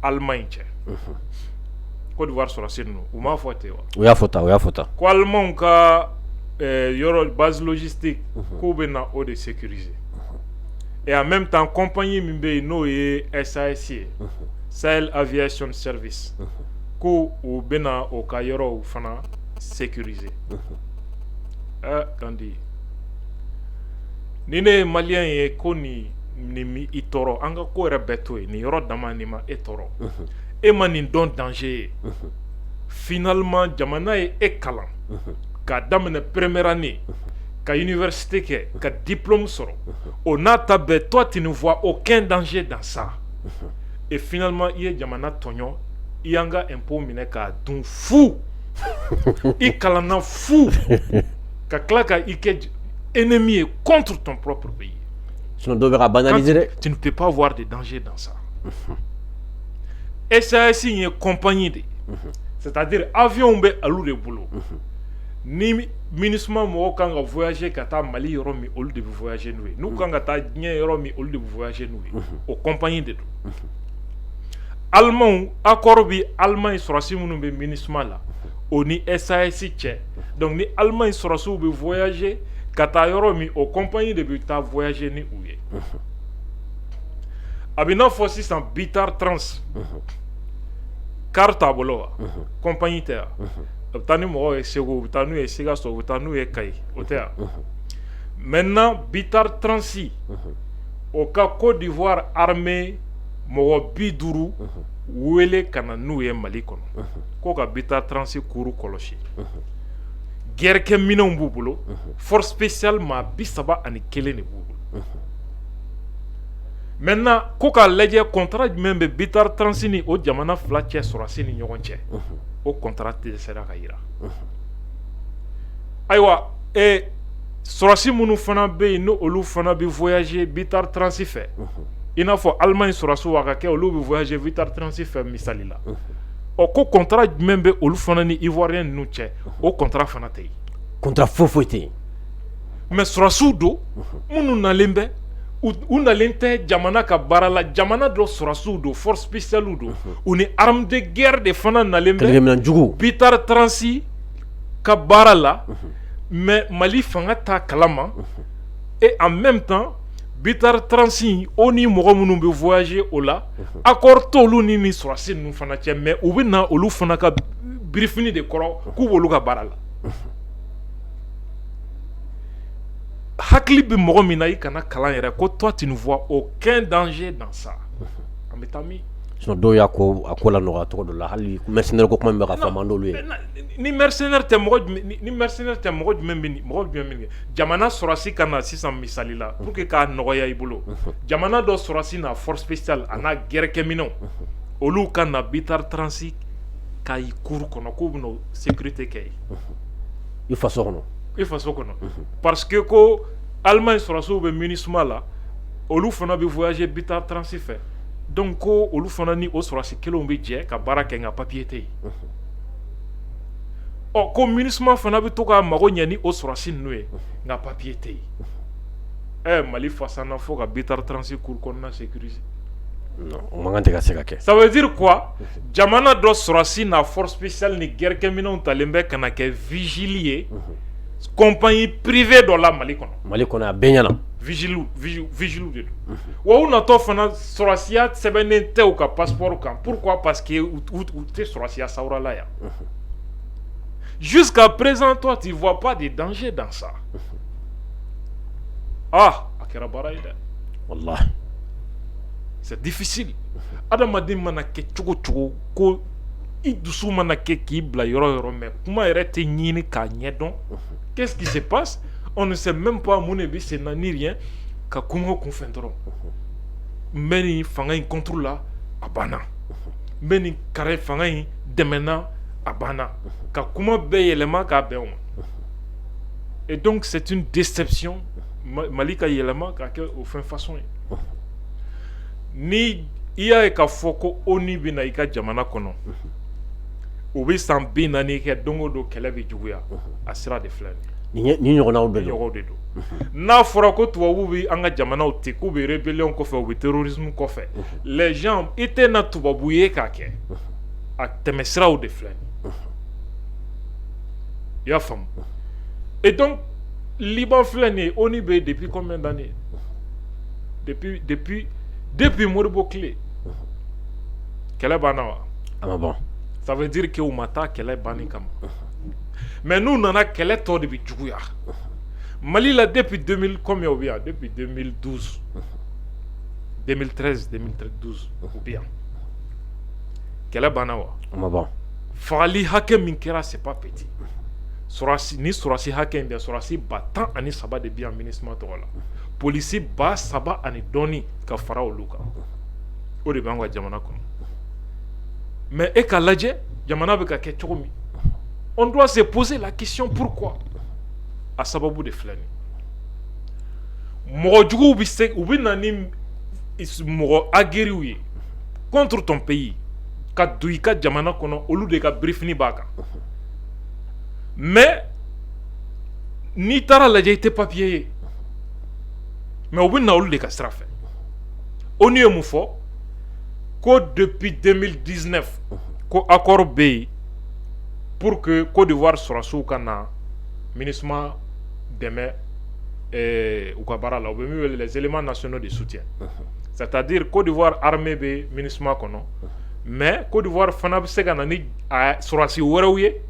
Allemagne cɛ Côte d'Ivoire sɔrɔsi ninnu u m'a fɔ ten wa u y'a fɔ tan ko Allemagne ka yɔrɔ base logistique k'u bɛ na o de sécuriser et en même temps compagnie min bɛ yen n'o ye SAS ye Sahel Aviation Service ko u bɛ na o ka yɔrɔw fana sécuriser Kandi ni ne ye malien ye ko nin mi i tɔɔrɔ an ka ko yɛrɛ bɛɛ to yen nin yɔrɔ dama nin ma e tɔɔrɔ e ma nin dɔn danger ye finalement jamana ye e kalan k'a daminɛ première année ka université kɛ ka diplôme sɔrɔ o n'a ta bɛɛ toi tu ne vois aucun danger dans ça et finalement i ye jamana tɔɲɔ i y'an ka impôt minɛ k'a dun fu i kalanna fu ka tila ka i kɛ ennemi ye contre ton propre pays sinon dɔw bɛ ka banaliser dɛ tu ne peux pas voir de danger dans ça SAS in ye compagnie de c'est-à-dire avion bɛ alu de bolo ni MINUSMA mɔgɔw kan ka voyager ka taa Mali yɔrɔ min olu de bɛ voyager n'u ye n'u kan ka taa diɲɛ yɔrɔ min olu de bɛ voyager n'u ye o compagnie de don Allemagne accord bi Allemagne sɔrɔsi minnu bɛ MINUSMA la o ni SAS cɛ donc ni Allemagne sɔrɔsiw bɛ voyager ka taa yɔrɔ min o compagnie de bɛ taa voyager ni u ye a bɛ n'a fɔ sisan Bitar Trans car t'a bolo wa compagnie tɛ yan u bɛ taa ni mɔgɔw ye Segu u bɛ taa n'u ye Sikaso u bɛ taa n'u ye Kayi o tɛ yan maintenant Bitar Transi o ka Côte d'Ivoire armée mɔgɔ 50 wele ka na n'u ye Mali kɔnɔ ko ka Bitar Transi kuru kɔlɔsi guerre minɛnw b'u bolo force spéciale maa 31 de b'u bolo maintenant ko k'a lajɛ contrat jumɛn bɛ Bitar Transi ni o jamana fila cɛ sɔrɔsi ni ɲɔgɔn cɛ o contrat tɛ sera ka yira ayiwa sɔrɔsi minnu fana bɛ yen n'olu fana bɛ voyager Bitar Transi fɛ i n'a fɔ Allemagne sɔrɔsiw a ka kɛ olu bɛ voyager Bitar Transi fɛ misali la ko contrat jumɛn bɛ olu fana ni Ivoirien ninnu cɛ o contrat fana tɛ yen contrat foyi tɛ yen mais sɔrɔsiw don minnu nalen bɛ u nalen tɛ jamana ka baara la jamana dɔ sɔrɔsiw don force spéciale don u ni arme de guerre de fana nalen bɛ Bitar Transi ka baara la mais Mali fanga t'a kalama et en même temps Bitar Transi o ni mɔgɔ minnu bɛ voyager o la accord t'olu ni sɔrɔsi ninnu fana cɛ mais u bɛ na olu fana ka birifini de kɔrɔ k'u b'olu ka baara la hakili bɛ mɔgɔ min na i kana kalan yɛrɛ ko toi tu ne vois aucun danger dans ça an bɛ taa min sinon dɔw y'a ko a ko la nɔgɔya cogo dɔ la hali mercenaire ko kuma min bɛ ka fɔ man d'olu ye ni mercenaire tɛ mɔgɔ jumɛn bɛ kɛ jamana sɔrɔsi ka na sisan misali la pour que k'a nɔgɔya i bolo jamana dɔ sɔrɔsi na force spéciale a n'a gɛrɛkɛminɛnw olu ka na Bitar Transi k'a i kuru kɔnɔ k'u bɛna sécurité kɛ yen i faso kɔnɔ parce que ko Allemagne sɔrɔsiw bɛ MINUSMA la olu fana bɛ voyager Bitar Transi fɛ donc ko olu fana ni o sɔrɔsi kelenw bɛ jɛ ka baara kɛ nka papier tɛ yen ko MINUSMA fana bɛ to ka mago ɲɛ ni o sɔrɔsi ninnu ye nka papier tɛ yen Mali fasana fo ka bitar transit cour kɔnɔna sécuriser non o man kan tɛ ka se ka kɛ ça veut dire quoi jamana dɔ sɔrɔsi na force spéciale ni guerrekɛminɛnw talen bɛ ka na kɛ vigile ye compagnie privée dɔ la Mali kɔnɔ a bɛɛ ɲɛna vigile de don wa u natɔ fana sɔrɔsiya sɛbɛnnen tɛ u ka passeport kan pourquoi parce que u tɛ sɔrɔsiya sawurala yan jusqu'à présent toi tu vois pas de danger dans ça a kɛra baara ye dɛ wallahi c'est difficile adamaden mana kɛ cogo cogo ko i dusu mana kɛ k'i bila yɔrɔ yɔrɔ mais kuma yɛrɛ tɛ ɲini k'a ɲɛdɔn qu'est-ce qui se passe on ne sait même pas mun de bɛ sen na ni rien ka kuma kunfɛ dɔrɔn n bɛ nin fanga in contre la a banna n bɛ nin kare fanga in dɛmɛna a banna ka kuma bɛɛ yɛlɛma k'a bɛn o ma et donc c'est une déception Mali ka yɛlɛma k'a kɛ o fɛn façon ye ni i y'a ye k'a fɔ ko ONU bɛ na i ka jamana kɔnɔ o bɛ san 40 kɛ don o don kɛlɛ bɛ juguya a sira de filɛ ni ɲɔgɔnnaw de don n'a fɔra ko tubabuw bɛ an ka jamanaw ten k'u bɛ rébellion kɔfɛ u bɛ terrorisme kɔfɛ les gens i tɛ na tubabu ye k'a kɛ a tɛmɛsiraw de filɛ i y'a faamu et donc Liban filɛ nin ye ONU bɛ depuis combien d'années depuis Modibo Kile kɛlɛ banna wa a ma ban ça veut dire que u ma taa kɛlɛ banni kama mais n'u nana kɛlɛ tɔ de bɛ juguya Mali la depuis 2000 combien ou bien depuis 2012 2013 2012 ou bien kɛlɛ banna wa a ma ban fagali hakɛ min kɛra c'est pas petit ni sɔrɔsi hakɛ in bɛ sɔrɔsi 13 de bi yan MINUSMA tɔgɔ la polisi 3,000 ani dɔɔni ka fara olu kan o de b'an ka jamana kɔnɔ mais e k'a lajɛ jamana bɛ ka kɛ cogo min on doit se poser la question pourquoi a sababu de filɛ nin mɔgɔ juguw bɛ se u bɛ na ni mɔgɔ aguerriw ye contre ton pays ka don i ka jamana kɔnɔ olu de ka birifini b'a kan mais n'i taara lajɛ i tɛ papier ye mais u bɛ na olu de ka sira fɛ ONU ye mun fɔ ko depuis 2019 ko accord bɛ yen pour que Côte d'Ivoire sɔrɔsiw ka na MINUSMA dɛmɛ u ka baara la u bɛ min wele les éléments nationaux de soutien c'est-à-dire Côte d'Ivoire armée bɛ MINUSMA kɔnɔ mais Côte d'Ivoire fana bɛ se ka na ni sɔrɔsi wɛrɛw ye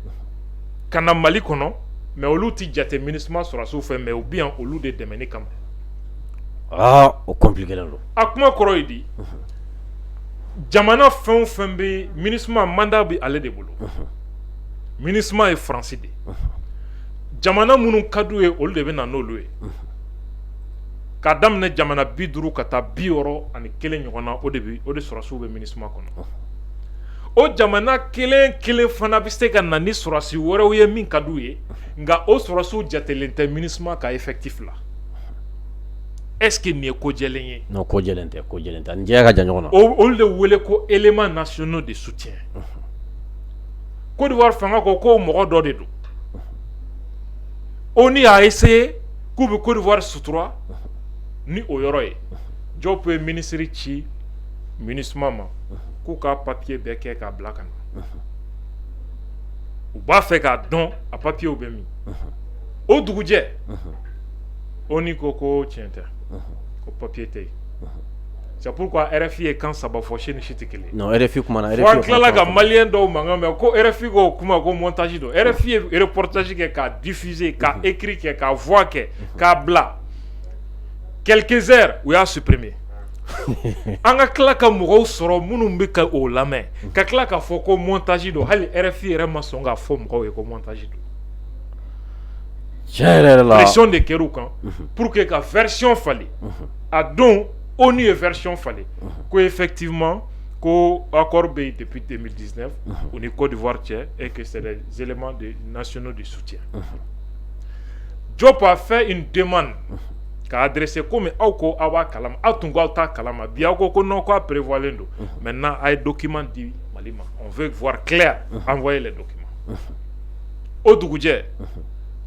ka na Mali kɔnɔ mais olu ti jate MINUSMA sɔrɔsiw fɛ mais u bɛ yan olu de dɛmɛni kama o compliqué len don a kuma kɔrɔ ye di jamana fɛn o fɛn bɛ MINUSMA mandat bɛ ale de bolo MINUSMA ye France de jamana minnu ka d'u ye olu de bɛ na n'olu ye k'a daminɛ jamana 50 ka taa 61 ɲɔgɔn na o de sɔrɔsiw bɛ MINUSMA kɔnɔ o jamana kelen fana bɛ se ka na ni sɔrɔsi wɛrɛw ye min ka d'u ye nka o sɔrɔsiw jatelen tɛ MINUSMA ka effectif la est-ce que nin ye ko jɛlen ye non ko jɛlen tɛ nin jɛya ka jan ɲɔgɔn na olu de wele ko éléments nationaux de soutien Côte d'Ivoire fanga ko k'o mɔgɔ dɔ de don ONU a essayé k'u bɛ Côte d'Ivoire sutura ni o yɔrɔ ye Diop ye minisiri ci MINUSMA ma k'u ka papier bɛɛ kɛ k'a bila ka na u b'a fɛ k'a dɔn a papier bɛ min o dugujɛ ONU ko tiɲɛ tɛ ko papier tɛ yen c'est pourquoi RFI ye kan 3 fɔ si ni si tɛ kelen non RFI kumana RFI wa tilala ka maliyɛn dɔw mankan mɛn ko RFI ko kuma ko montage don RFI ye reportage kɛ k'a diffuser k'a écrit kɛ k'a voix kɛ k'a bila quelques heures u y'a supprimer an ka tila ka mɔgɔw sɔrɔ minnu bɛ ka o lamɛn ka tila k'a fɔ ko montage don hali RFI yɛrɛ ma sɔn k'a fɔ mɔgɔw ye ko montage don pression de kɛra u kan pour que ka version falen a don ONU ye version falen ko effectivement ko accord bɛ yen depuis 2019 u ni Côte d'Ivoire cɛ et que c'est des éléments nationaux de soutien Diop a fait une demande k'a adressé komi aw ko aw b'a kalama aw tun ko aw t'a kalama bi aw ko non ko a prévoilen don maintenant a ye document di Mali ma on veut voir clair envoyer les documents o dugujɛ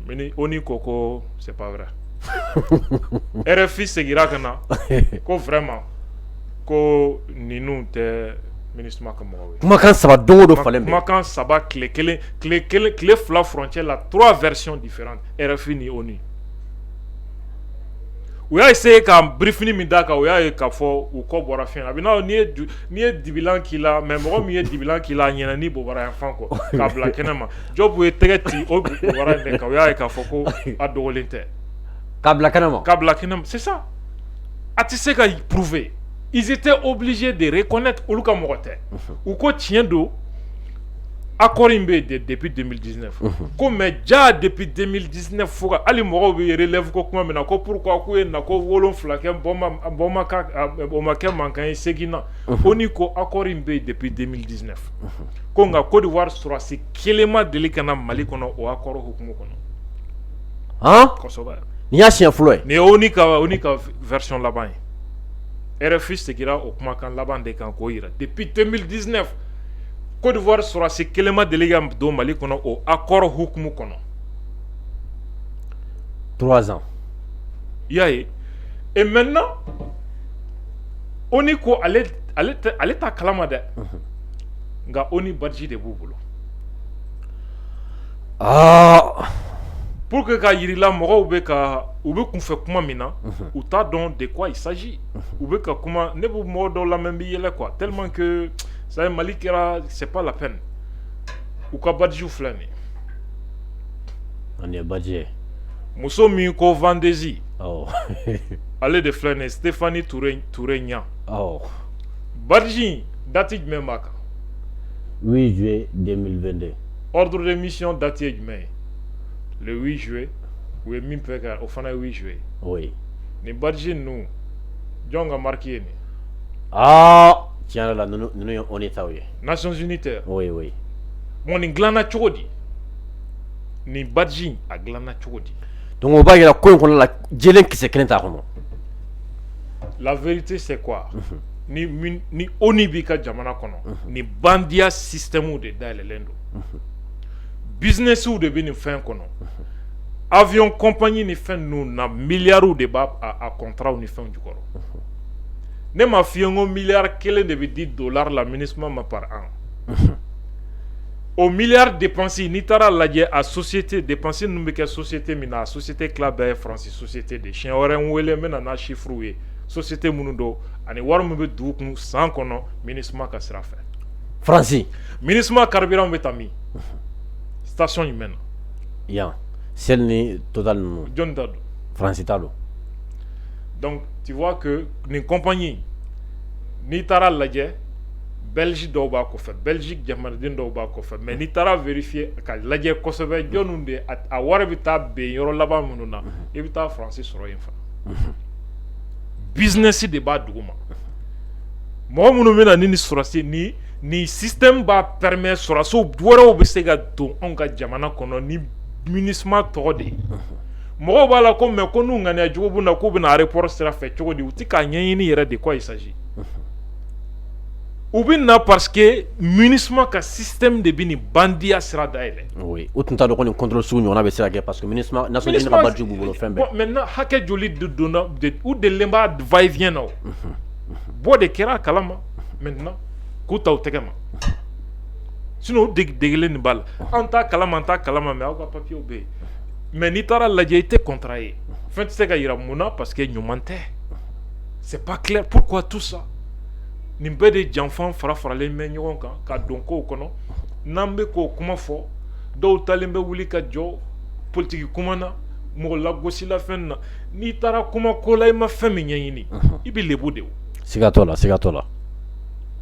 mini ONU ko c'est pas vrai. RFI segira ka na ko vraiment ko ninnu tɛ MINUSMA ka mɔgɔw ye. Kumakan saba don o don falen bɛ. Kumakan saba tile fila frontière la 3 versions différentes RFI ni ONU. U y'a essayé ka briefing min d'a kan u y'a ye k'a fɔ u kɔ bɔra fiɲɛ na a bɛ n'a fɔ n'i ye dibilan k'i la mais mɔgɔ min ye dibilan k'i la a ɲɛna ni bobara yan fan kɔ k'a bila kɛnɛ ma Job ye tɛgɛ ci o bobara in de kan u y'a ye k'a fɔ ko a dogolen tɛ. K'a bila kɛnɛ ma. K'a bila kɛnɛ ma c'est ça. A tɛ se ka prouver. Ils étaient obligés de reconnaître olu ka mɔgɔ tɛ. U ko tiɲɛ don accord in bɛ depuis 2019. Ko mais ja depuis 2019 fo ka hali mɔgɔw bɛ relève ko kuma min na ko pourquoi k'u ye nako 7 kɛ o ma kɛ mankan ye 8 na. ONU ko accord in bɛ depuis 2019. Ko nka Côte d'Ivoire sɔrɔdasi kelen ma deli ka na Mali kɔnɔ o accord hukumu kɔnɔ. Han? Kosɛbɛ. Nin y'a siɲɛ fɔlɔ ye. Nin ye ONU ka version laban ye. RFI segira o kumakan laban de kan k'o yira depuis 2019. Côte d'Ivoire sɔrɔdasi kelen ma deli ka don Mali kɔnɔ o accord hukumu kɔnɔ. 3 ans. I y'a ye. Et maintenant ONU ko ale t'a kalama dɛ. Nka ONU badge de b'u bolo. Pour que ka yirila mɔgɔw bɛ u bɛ kunfɛ kuma min na u t'a dɔn de quoi il s'agit. U bɛ ka kuma ne bɛ mɔgɔ dɔw lamɛn bɛ yɛlɛ quoi tellement que ça Mali kɛra c'est pas la peine. U ka badge filɛ nin ye. An ye badge ye. Muso min ko Vendezi. Ale de filɛ nin ye Stéphanie Touré Ɲan. Badge date jumɛn b'a kan. 8 juillet 2022. Ordre de mission date ye jumɛn ye. Le 8 juillet, ou est même au fin 8 juillet. Oui. Ni badge nous, John a marqué ni. Tiens là, nous on est à oui. Nations Unies. Oui. Mon ni glana chodi. Ni badge a glana chodi. Donc on va y la coin qu'on la jelen qui se craint à Romo. La vérité c'est quoi? Ni onibika jamana kono. Ni bandia système de dale lendo. Business ou de bini fin kono. Avion compagnie ni fin nous na milliards de bas à contrat ou ni fin du koro. Ne ma fi un milliard kelen de $10 la MINUSMA par an. Au milliard dépensé ni tara lajɛ a société dépensé nous be société mina société club France société de chien ore wele mena na chiffre ye société munu do ani war mu be du kun san kono MINUSMA ka sira fɛ. France MINUSMA carburant be tami. Station humaine. Ya. Celle ni total non. John Dado. France talo. Donc tu vois que une compagnie ni tara lajɛ Belgique dɔw b'a kɔfɛ Belgique jamanaden dɔw b'a kɔfɛ mais ni taara vérifier ka lajɛ kosɛbɛ jɔnnu de a wari bɛ taa ben yɔrɔ laban minnu na i bɛ taa France sɔrɔ yen fana business de b'a dugu ma mɔgɔ minnu bɛ na ni sɔrɔsi ni système b'a permettre sɔrɔsiw wɛrɛw bɛ se ka don anw ka jamana kɔnɔ ni MINUSMA tɔgɔ de ye mɔgɔw b'a la ko mais ko n'u ŋaniya jugu b'u na k'u bɛ na aéroport sira fɛ cogo di u tɛ k'a ɲɛɲini yɛrɛ de quoi il s'agit. Ou bien parce que MINUSMA ka système de bini bandia sera dayɛlɛ. Oui. O tun t'a dɔn ko nin contrôle sugu ɲɔgɔnna bɛ se ka kɛ parce que MINUSMA national union ka badge b'u bolo fɛn bɛɛ. Maintenant hakɛ joli de donna u delilen b'a va et vient na o. Bɔ de kɛra a kalama maintenant k'u ta u tɛgɛ ma. Sinon u degelen nin b'a la. An t'a kalama mais aw ka papier bɛ yen. Mais n'i taara lajɛ i tɛ contrat ye. Fɛn tɛ se ka yira mun na parce que ɲuman tɛ. C'est pas clair pourquoi tout ça. Nin bɛɛ de janfan faralen bɛ ɲɔgɔn kan ka don kow kɔnɔ n'an bɛ k'o kuma fɔ dɔw talen bɛ wuli ka jɔ politiki kuma na mɔgɔ lagosila fɛn na n'i taara kuma ko la i ma fɛn min ɲɛɲini i bɛ lebu de o. Siga t'o la.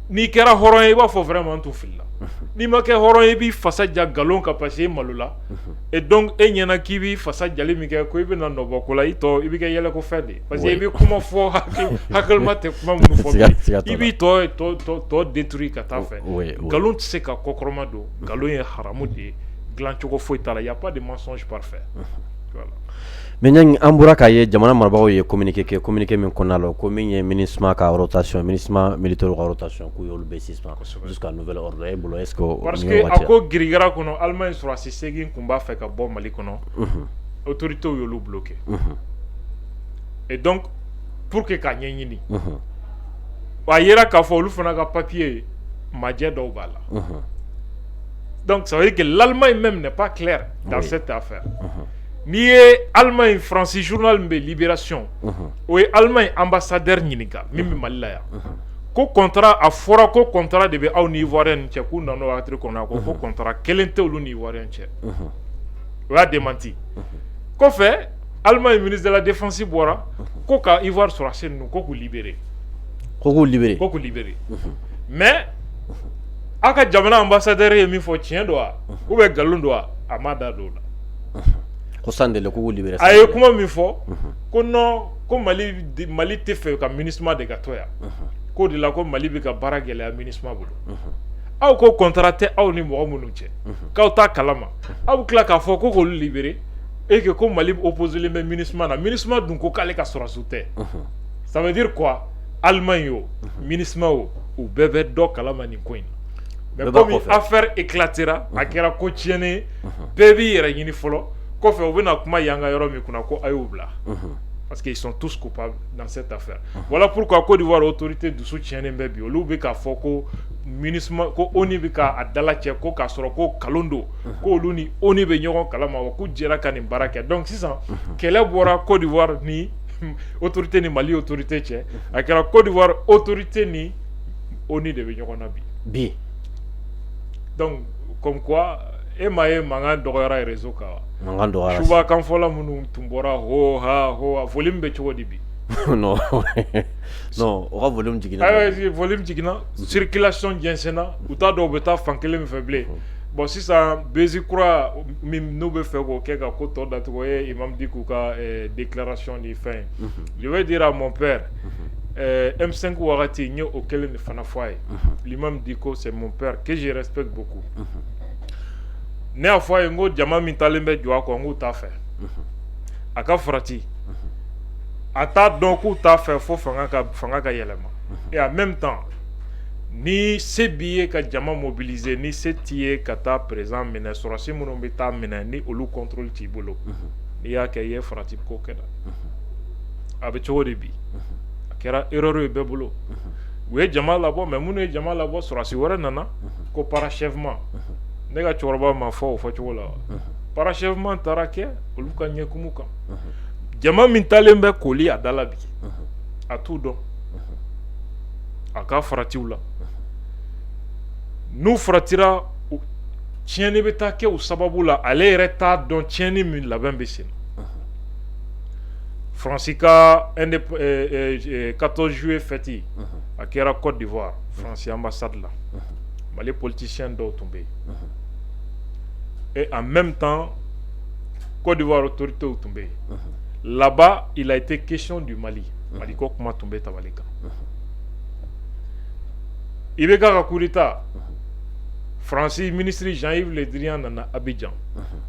N'i kɛra hɔrɔn ye i b'a fɔ vraiment n t'u filila n'i ma kɛ hɔrɔn ye i b'i fasa ja galon kan parce que i malola et donc e ɲɛna k'i b'i fasa jali min kɛ ko i bɛna nɔbɔ ko la i bɛ kɛ yɛlɛko fɛn de parce que i bɛ kuma fɔ hakilima tɛ kuma minnu fɔ i b'i tɔ détruire ka taa fɛ galon tɛ se ka kɔkɔrɔma don galon ye haramu de ye dilancogo foyi t'a la y a pas de mensonge parfait voilà. Mais ñang ambura ka ye jamana marbaw ye communiquer min konalo ko min ye ministre ka rotation ministre militaire ka rotation ku yolu be suspend jusqu'à nouvel ordre et bolo est-ce que parce que ako girigara kono Allemagne sur assisegin kumba fait ka bon Mali kono autorité yolu bloqué et donc pour que ka ñeñini wa yera ka fo lu fana ka papier madje do bala donc ça veut dire que l'Allemagne même n'est pas claire dans cette affaire. Ni Allemagne France journal mbe Libération o Allemagne ambassadeur ñinika mimi Mali la ya ko contrat a fora ko contrat de be aw ni Ivoirien ci ku nano watri ko na ko contrat kelente olu ni Ivoirien ci o a démenti ko fait Allemagne ministre de la défense bora ko ka Ivoire sera sen ko ku libérer mais aka jamana ambassadeur ye mi fo tien do ou be galon do amada do la ko sandele ko libérer aye kuma mi fo ko non ko Mali te fait ka ministre de gatoya ko de la ko Mali bi ka baragele a ministre bulu aw ko contraté aw ni mo munu che ka ta kalama aw kla ka fo ko libérer et que ko Mali opposé le même ministre dun ko kale ka sora soute ça veut dire quoi Allemagne yo ministre ou bébé do kalama ni coin mais comme affaire éclatera akera ko tiene bébé yera yini folo ko fe obina kuma yanga yoro mi kuna ko ayobla parce qu'ils sont tous coupables dans cette affaire. Voilà pourquoi Côte d'Ivoire autorité du soutien mbebi olubi ka foko ministre ko oni bi ka adala che ko ka soro ko kalondo ko luni oni be nyoron kalama ko jera kan baraka donc c'est ça kele bora Côte d'Ivoire ni autorité ni Mali autorité che akera Côte d'Ivoire autorité ni oni de be nyoron bi donc comme quoi emaye manga dogora réseau ka Chouba kan fola munu tumbora ho ha volume be chodi bi non non o volume jigina volume jigina circulation jensena uta do beta fankele me faible bon si ça bezi croix mim no be fego keka ko to dat ko imam dikou ka déclaration ni fin je vais dire à mon père M5 warati nyo auquel ne fana foye l'imam diko c'est mon père que je respecte beaucoup ne a fɔ a ye n ko jama min talen bɛ jɔ a kɔ n k'u t'a fɛ a ka farati a t'a dɔn k'u t'a fɛ fo fanga ka yɛlɛma et en même temps ni se b'i ye ka jama mobiliser ni se t'i ye ka taa président minɛ sɔrɔsi minnu bɛ taa minɛ ni olu contrôle t'i bolo n'i y'a kɛ i ye farati ko kɛ da a bɛ cogo de bi a kɛra erreur ye bɛɛ bolo u ye jama labɔ mais minnu ye jama labɔ sɔrɔsi wɛrɛ nana ko parachèvement ne ka cɛkɔrɔba ma fɔ o fɔcogo la parachèvement taara kɛ olu ka ɲɛkumu kan jama min talen bɛ koli a da la bi a t'u dɔn a ka faratiw la n'u faratira tiɲɛni bɛ taa kɛ o sababu la ale yɛrɛ t'a dɔn tiɲɛni min labɛn bɛ sen Fransi ka 14 juillet fêti a kɛra Côte d'Ivoire Fransi ambassade la Mali politicien dɔw tun bɛ yen et en même temps Côte d'Ivoire autorité au tombé là-bas il a été question du Mali Mali ko kuma tombé tabalika Ibeka ka coup d'état Francis ministre Jean-Yves Le Drian nana Abidjan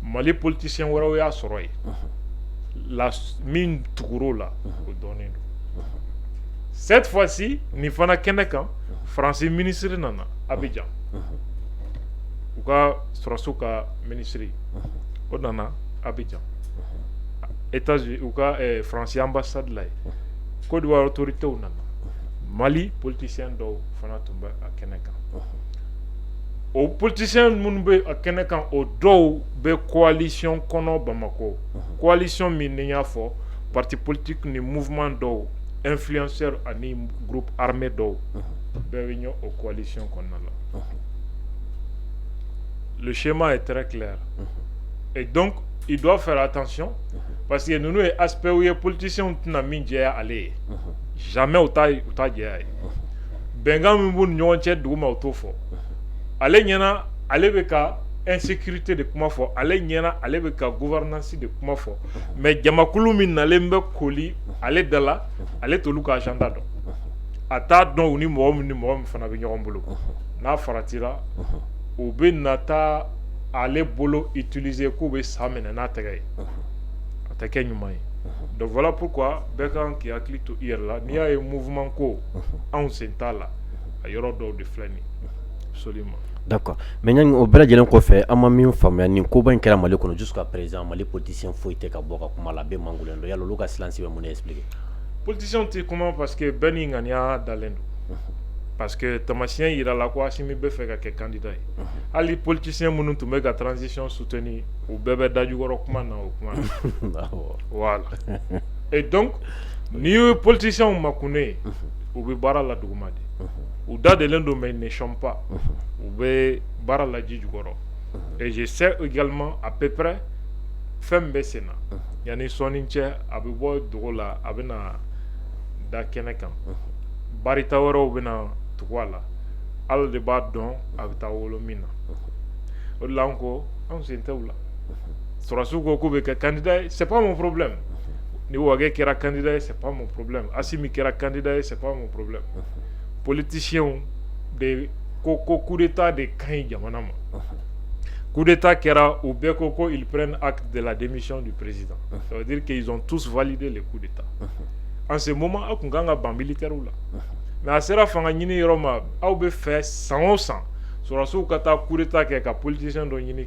Mali politicien waraw ya soro ye la mine tuguro la o donné cette fois-ci ni fana kende kan Francis ministre nana Abidjan u ka sɔrɔsiw ka ministre o nana Abidjan États-Unis u ka France ambassade la ye Côte d'Ivoire autorité u nana Mali politicien dɔw fana tun bɛ a kɛnɛ kan o politicien minnu bɛ a kɛnɛ kan o dɔw bɛ coalition kɔnɔ Bamako coalition min ni y'a fɔ parti politique ni mouvement dɔw influenceur ani groupe armé dɔw bɛɛ bɛ ɲɔ o coalition kɔnɔna la le schéma est très clair. Et donc, il doit faire attention parce que nous, les aspects où les politiciens ont aller. Jamais au taille. Bengam moun nyonche douma autofo. Allez nyana, allez beka insécurité de kuma fo. Allez nyana, allez beka gouvernance de kuma fo. Mais jamakulu min nalembe koli, allez dala, allez toluka agenda do. Ata don ni mo fana be nyom bolo. Na faratira. Ou bien nata ale bolo utiliser ko be samena na tagay tɛ kɛ ɲuman ye donc voilà pourquoi bɛɛ kan k'i hakili to i yɛrɛ la n'i y'a ye mouvement ko anw sen t'a la a yɔrɔ dɔw de filɛ nin ye absolument. D'accord mais ɲani o bɛɛ lajɛlen kɔfɛ an ma min faamuya nin koba in kɛra Mali kɔnɔ jusqu'à présent Mali politicien foyi tɛ ka bɔ ka kuma la bɛɛ mangulen don yala olu ka silence bɛ mun expliquer. Politicien tɛ kuma parce que bɛɛ n'i ŋaniya dalen don parce que tamasiyɛn yira la ko Asimi bɛ fɛ ka kɛ candidat ye hali politicien minnu tun bɛ ka transition soutenir u bɛɛ bɛ dajukɔrɔ kuma na o kuma na voilà et donc n'i ye politicien makunne ye u bɛ baara la duguma de u dadelen don mais ils ne chantent pas u bɛ baara la ji jukɔrɔ et je sais également à peu près fɛn min bɛ sen na yanni sɔɔni cɛ a bɛ bɔ dogo la a bɛ na da kɛnɛ kan barita wɛrɛw bɛ na tugu a la ala de b'a dɔn a bɛ taa wolo min na o de la an ko anw sen tɛ u la sɔrɔsiw ko k'u bɛ kɛ candidat ye c'est pas mon problème ni Wage kɛra candidat ye c'est pas mon problème Asimi kɛra candidat ye c'est pas mon problème politiciens de ko coup d'état de ka ɲi jamana ma coup d'état kɛra u bɛɛ ko ils prennent acte de la démission du président ça veut dire qu'ils ont tous validé le coup d'état en ce moment a kun kan ka ban militaire la mais a sera fanga ɲini yɔrɔ ma aw bɛ fɛ san o san sɔrɔsiw ka taa coup d'état kɛ ka politicien dɔ ɲini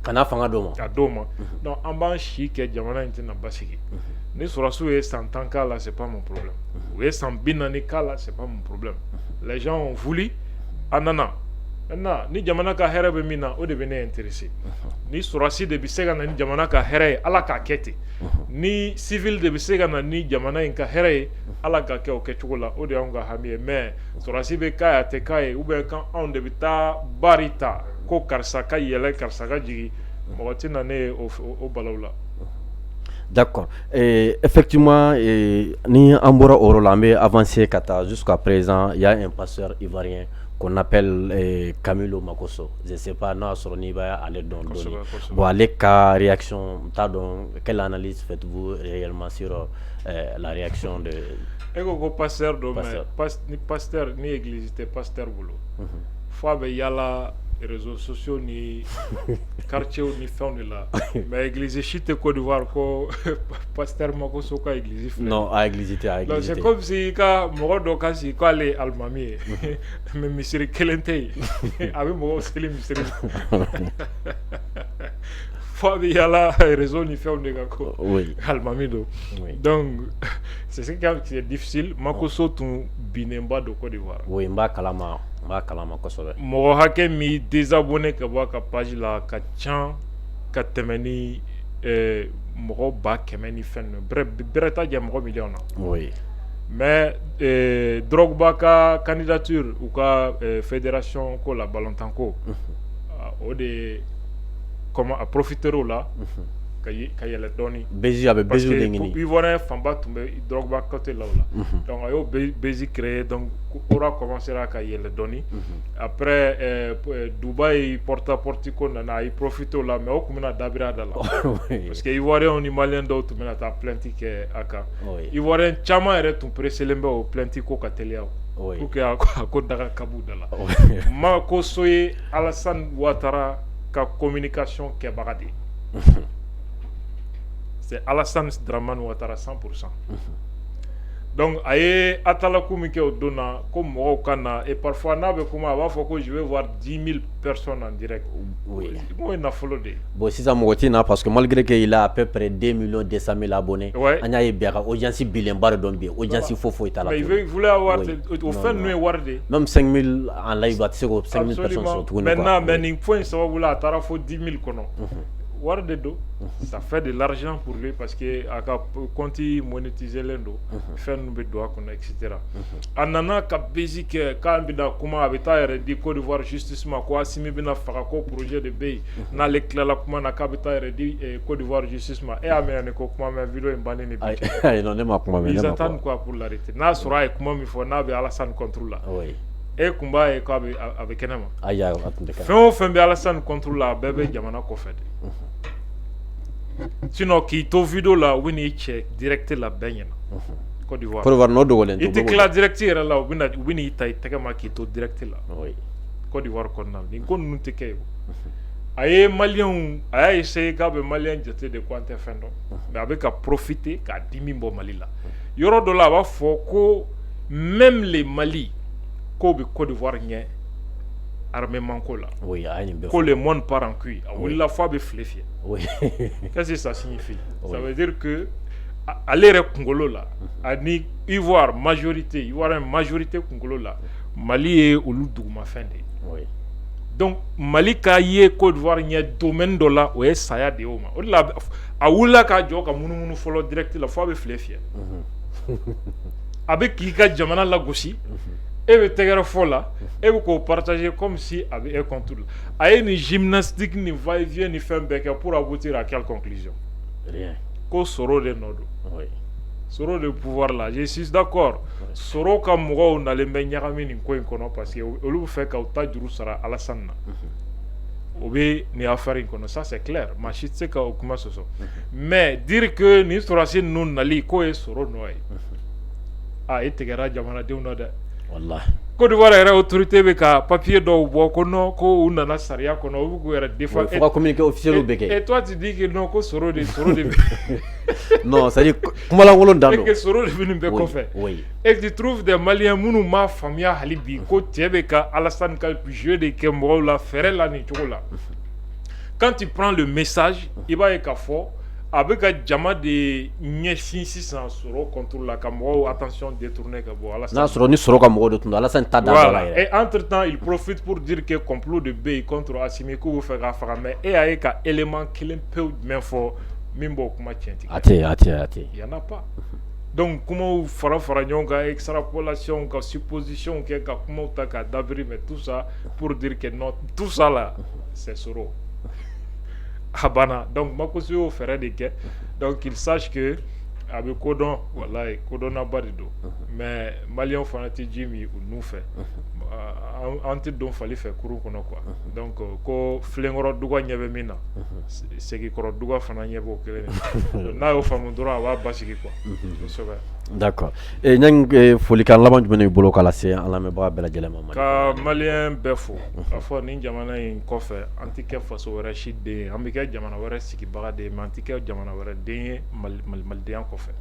kana fanga d'o ma ka d'o ma donc an b'an si kɛ jamana in tɛna basigi ni sɔrɔsiw ye san 10 k'a la c'est pas mon problème u ye san 40 k'a la c'est pas mon problème les gens ont voulu a nana maintenant ni jamana ka hɛrɛ bɛ min na o de bɛ ne intéressé ni sɔrɔsi de bɛ se ka na ni jamana ka hɛrɛ ye ala k'a kɛ ten ni civil de bɛ se ka na ni jamana in ka hɛrɛ ye ala k'a kɛ o kɛcogo la o de y'anw ka hami ye mais sɔrɔsi bɛ k'a ye a tɛ k'a ye ou bien kan anw de bɛ taa bari ta ko karisa ka yɛlɛ karisa ka jigin mɔgɔ tɛ na ne ye o balaw la. D'accord. Effectivement, ni an bɔra o yɔrɔ la an bɛ avancer ka taa jusqu'à présent il y a un pasteur ivoirien qu'on appelle Camilo Makosso. Je ne sais pas n'a sɔrɔ n'i b'a ale dɔn dɔɔni. Bon ale ka réaction t'a dɔn quelle analyse faites-vous réellement sur la réaction de. E ko pasteur dɔ mais ni pasteur ni église tɛ pasteur bolo. Fo a bɛ yala réseaux sociaux ni quartier ni fɛnw de la mais église si tɛ Côte d'Ivoire ko pasteur Makosso ka église filɛ. Non a église tɛ a église tɛ. Donc c'est comme si ka mɔgɔ dɔ ka sigi ko ale ye alimami ye mais misiri kelen tɛ yen a bɛ mɔgɔw seli misiri fo a bɛ yala réseau ni fɛnw de kan ko alimami don donc c'est ce qui est difficile Makosso tun binnenba don Côte d'Ivoire. Oui n b'a kalama. kosɛbɛ mɔgɔ hakɛ min désabonné ka bɔ a ka page la ka ca ka tɛmɛ ni mɔgɔ 100,000 ni fɛn ninnu bɛrɛ t'a jɛ mɔgɔ miliyɔn na oui mais Drogba ka candidature u ka fédération ko la ballontan ko o de comment a profiter o la ka yɛlɛ dɔɔni Bézi a bɛ Bézi de ɲini parce que Ivoirien fanba tun bɛ Drogba côté la o la donc a y'o Bézi créé donc Ora commencera ka yɛlɛ dɔɔni après Dubaï porte-à-porte ko nana a yi profiter o la mais o tun bɛna dabira da la parce que Ivoirien ni Malien dɔw tun bɛna taa plainte kɛ a kan Ivoirien caman yɛrɛ tun presselen bɛ o plainte ko ka teliya pour que a ko daga kabu da la Makosso ye Alassane Ouattara ka communication kɛbaga de c'est Alassane Dramane Ouattara 100%. Donc a ye atalaku min kɛ o don na ko mɔgɔw ka na et parfois n'a bɛ kuma a b'a fɔ ko je vais voir 10 000 personnes en direct. Oui. M'o ye nafolo de ye. Bon sisan mɔgɔ tɛ na parce que malgré que il a à peu près 2 200 000 abonnés. Ouais. An y'a ye bi a ka audience bilenba de dɔn bi audience foyi t'a la. Mais il voulait avoir o fɛn ninnu ye wari de ye. Même 5 000 en live a tɛ se k'o 5 000 personnes sɔrɔ tuguni quoi. Maintenant mais nin ko in sababu la a taara fo 10 000 kɔnɔ. Wari de do ça fait de l'argent pour lui parce que a ka compte monétisé len do fɛn ninnu bɛ don a kɔnɔ etc. A nana ka Bézi kɛ k'an bɛna kuma a bɛ taa yɛrɛ di Côte d'Ivoire justice ma ko Asimi bɛna faga ko projet de bɛ yen n'ale tilala kuma na k'a bɛ taa yɛrɛ di Côte d'Ivoire justice ma e y'a mɛn yan ko kuma mɛn video in bannen de bi kɛ. Ayi non ne ma kuma mɛn. Ils attendent quoi pour l'arrêter n'a sɔrɔ a ye kuma min fɔ n'a bɛ Alassane contre la. E kun b'a ye k'a bɛ kɛnɛ ma. Ayi a tun tɛ kɛnɛ. Fɛn o fɛn bɛ Alassane contre la a bɛɛ bɛ jamana kɔfɛ de. Sinon k'i to video la u bɛ n'i cɛ direct la bɛɛ ɲɛna Côte d'Ivoire n'o dogolen i tɛ tila direct yɛrɛ la u bɛ n'i ta i tɛgɛ ma k'i to direct la oui Côte d'Ivoire kɔnɔna nin ko ninnu tɛ kɛ ye a ye maliyɛnw a y'a essayé k'a bɛ maliyɛn jate de ko an tɛ fɛn dɔn mais a bɛ ka profiter k'a di min bɔ Mali la yɔrɔ dɔ la a b'a fɔ ko même les Mali k'o bɛ Côte d'Ivoire ɲɛ armement ko la ko le monde part en couille a wulila f'a bɛ file fiyɛ qu'est-ce que ça signifie ça veut dire que ale yɛrɛ kunkolo la ani Ivoire majorité kunkolo la Mali ye olu dugumafɛn de ye donc Mali ka ye Côte d'Ivoire ɲɛ domaine dɔ la o ye saya de y'o ma o de la a wulila k'a jɔ ka munumunu fɔlɔ direct la f'a bɛ file fiyɛ a bɛ k'i ka jamana lagosi e bɛ tɛgɛrɛ fɔ la e bɛ k'o partager comme si a bɛ e contre la a ye nin gymnastique ni va-et-vient ni fɛn bɛɛ kɛ pour aboutir à quelle conclusion ko Soro de nɔ don Soro de pouvoir la je suis d'accord Soro ka mɔgɔw nalen bɛ ɲagami nin ko in kɔnɔ parce que olu bɛ fɛ k'u ta juru sara Alassane na o bɛ nin affaire in kɔnɔ ça c'est clair maa si tɛ se ka o kuma sɔsɔ mais dire que nin sɔrɔdasi ninnu nali k'o ye Soro nɔ ye e tigɛra jamanadenw na dɛ wallahi Côte d'Ivoire yɛrɛ autorité bɛ ka papier dɔw bɔ ko non ko u nana sariya kɔnɔ u bɛ k'u yɛrɛ défendre fo ka communiqué officiel bɛ kɛ et toi tu dis que non ko Soro de non c'est à dire kumalankolon dan don que Soro de bɛ nin bɛɛ kɔfɛ et tu trouves des Maliens minnu m'a faamuya hali bi ko cɛ bɛ ka Alassane ka jeu de kɛ mɔgɔw la fɛrɛ la nin cogo la quand tu prends le message i b'a ye k'a fɔ a bɛ ka jama de ɲɛsin sisan Soro contrôle la ka mɔgɔw attention détourner ka bɔ Alassane n'a sɔrɔ ni Soro ka mɔgɔw de tun don Alassane ta da la yɛrɛ et entre temps il profite pour dire que complot de bɛ yen contre Assimi k'u bɛ fɛ k'a faga mais e y'a ye ka élément kelen pewu jumɛn fɔ min b'o kuma tiɲɛ tigɛ a tɛ il y en a pas donc kumaw fara ɲɔgɔn kan extrapolation ka supposition kɛ ka kumaw ta k'a dabiri mais tout ça pour dire que non tout ça là c'est Soro a banna donc Makosso y'o fɛrɛ de kɛ donc il sache que a bɛ kodɔn walayi kodɔnnaba de don mais maliyɛnw fana tɛ ji min u nun fɛ an tɛ don fali fɛ kurun kɔnɔ quoi donc ko filenkɔrɔ duga ɲɛ bɛ min na segikɔrɔ duga fana ɲɛ b'o kelen n'a y'o faamu dɔrɔn a b'a basigi quoi kosɛbɛ d'accord ɲangi folikan laban jumɛn b'i bolo k'a lase an lamɛnbaga bɛɛ lajɛlen ma ka maliyɛn bɛɛ fo k'a fɔ nin jamana in kɔfɛ an tɛ kɛ faso wɛrɛ si den ye an bɛ kɛ jamana wɛrɛ sigibaga de ye mais an tɛ kɛ jamana wɛrɛ den ye malidenya kɔfɛ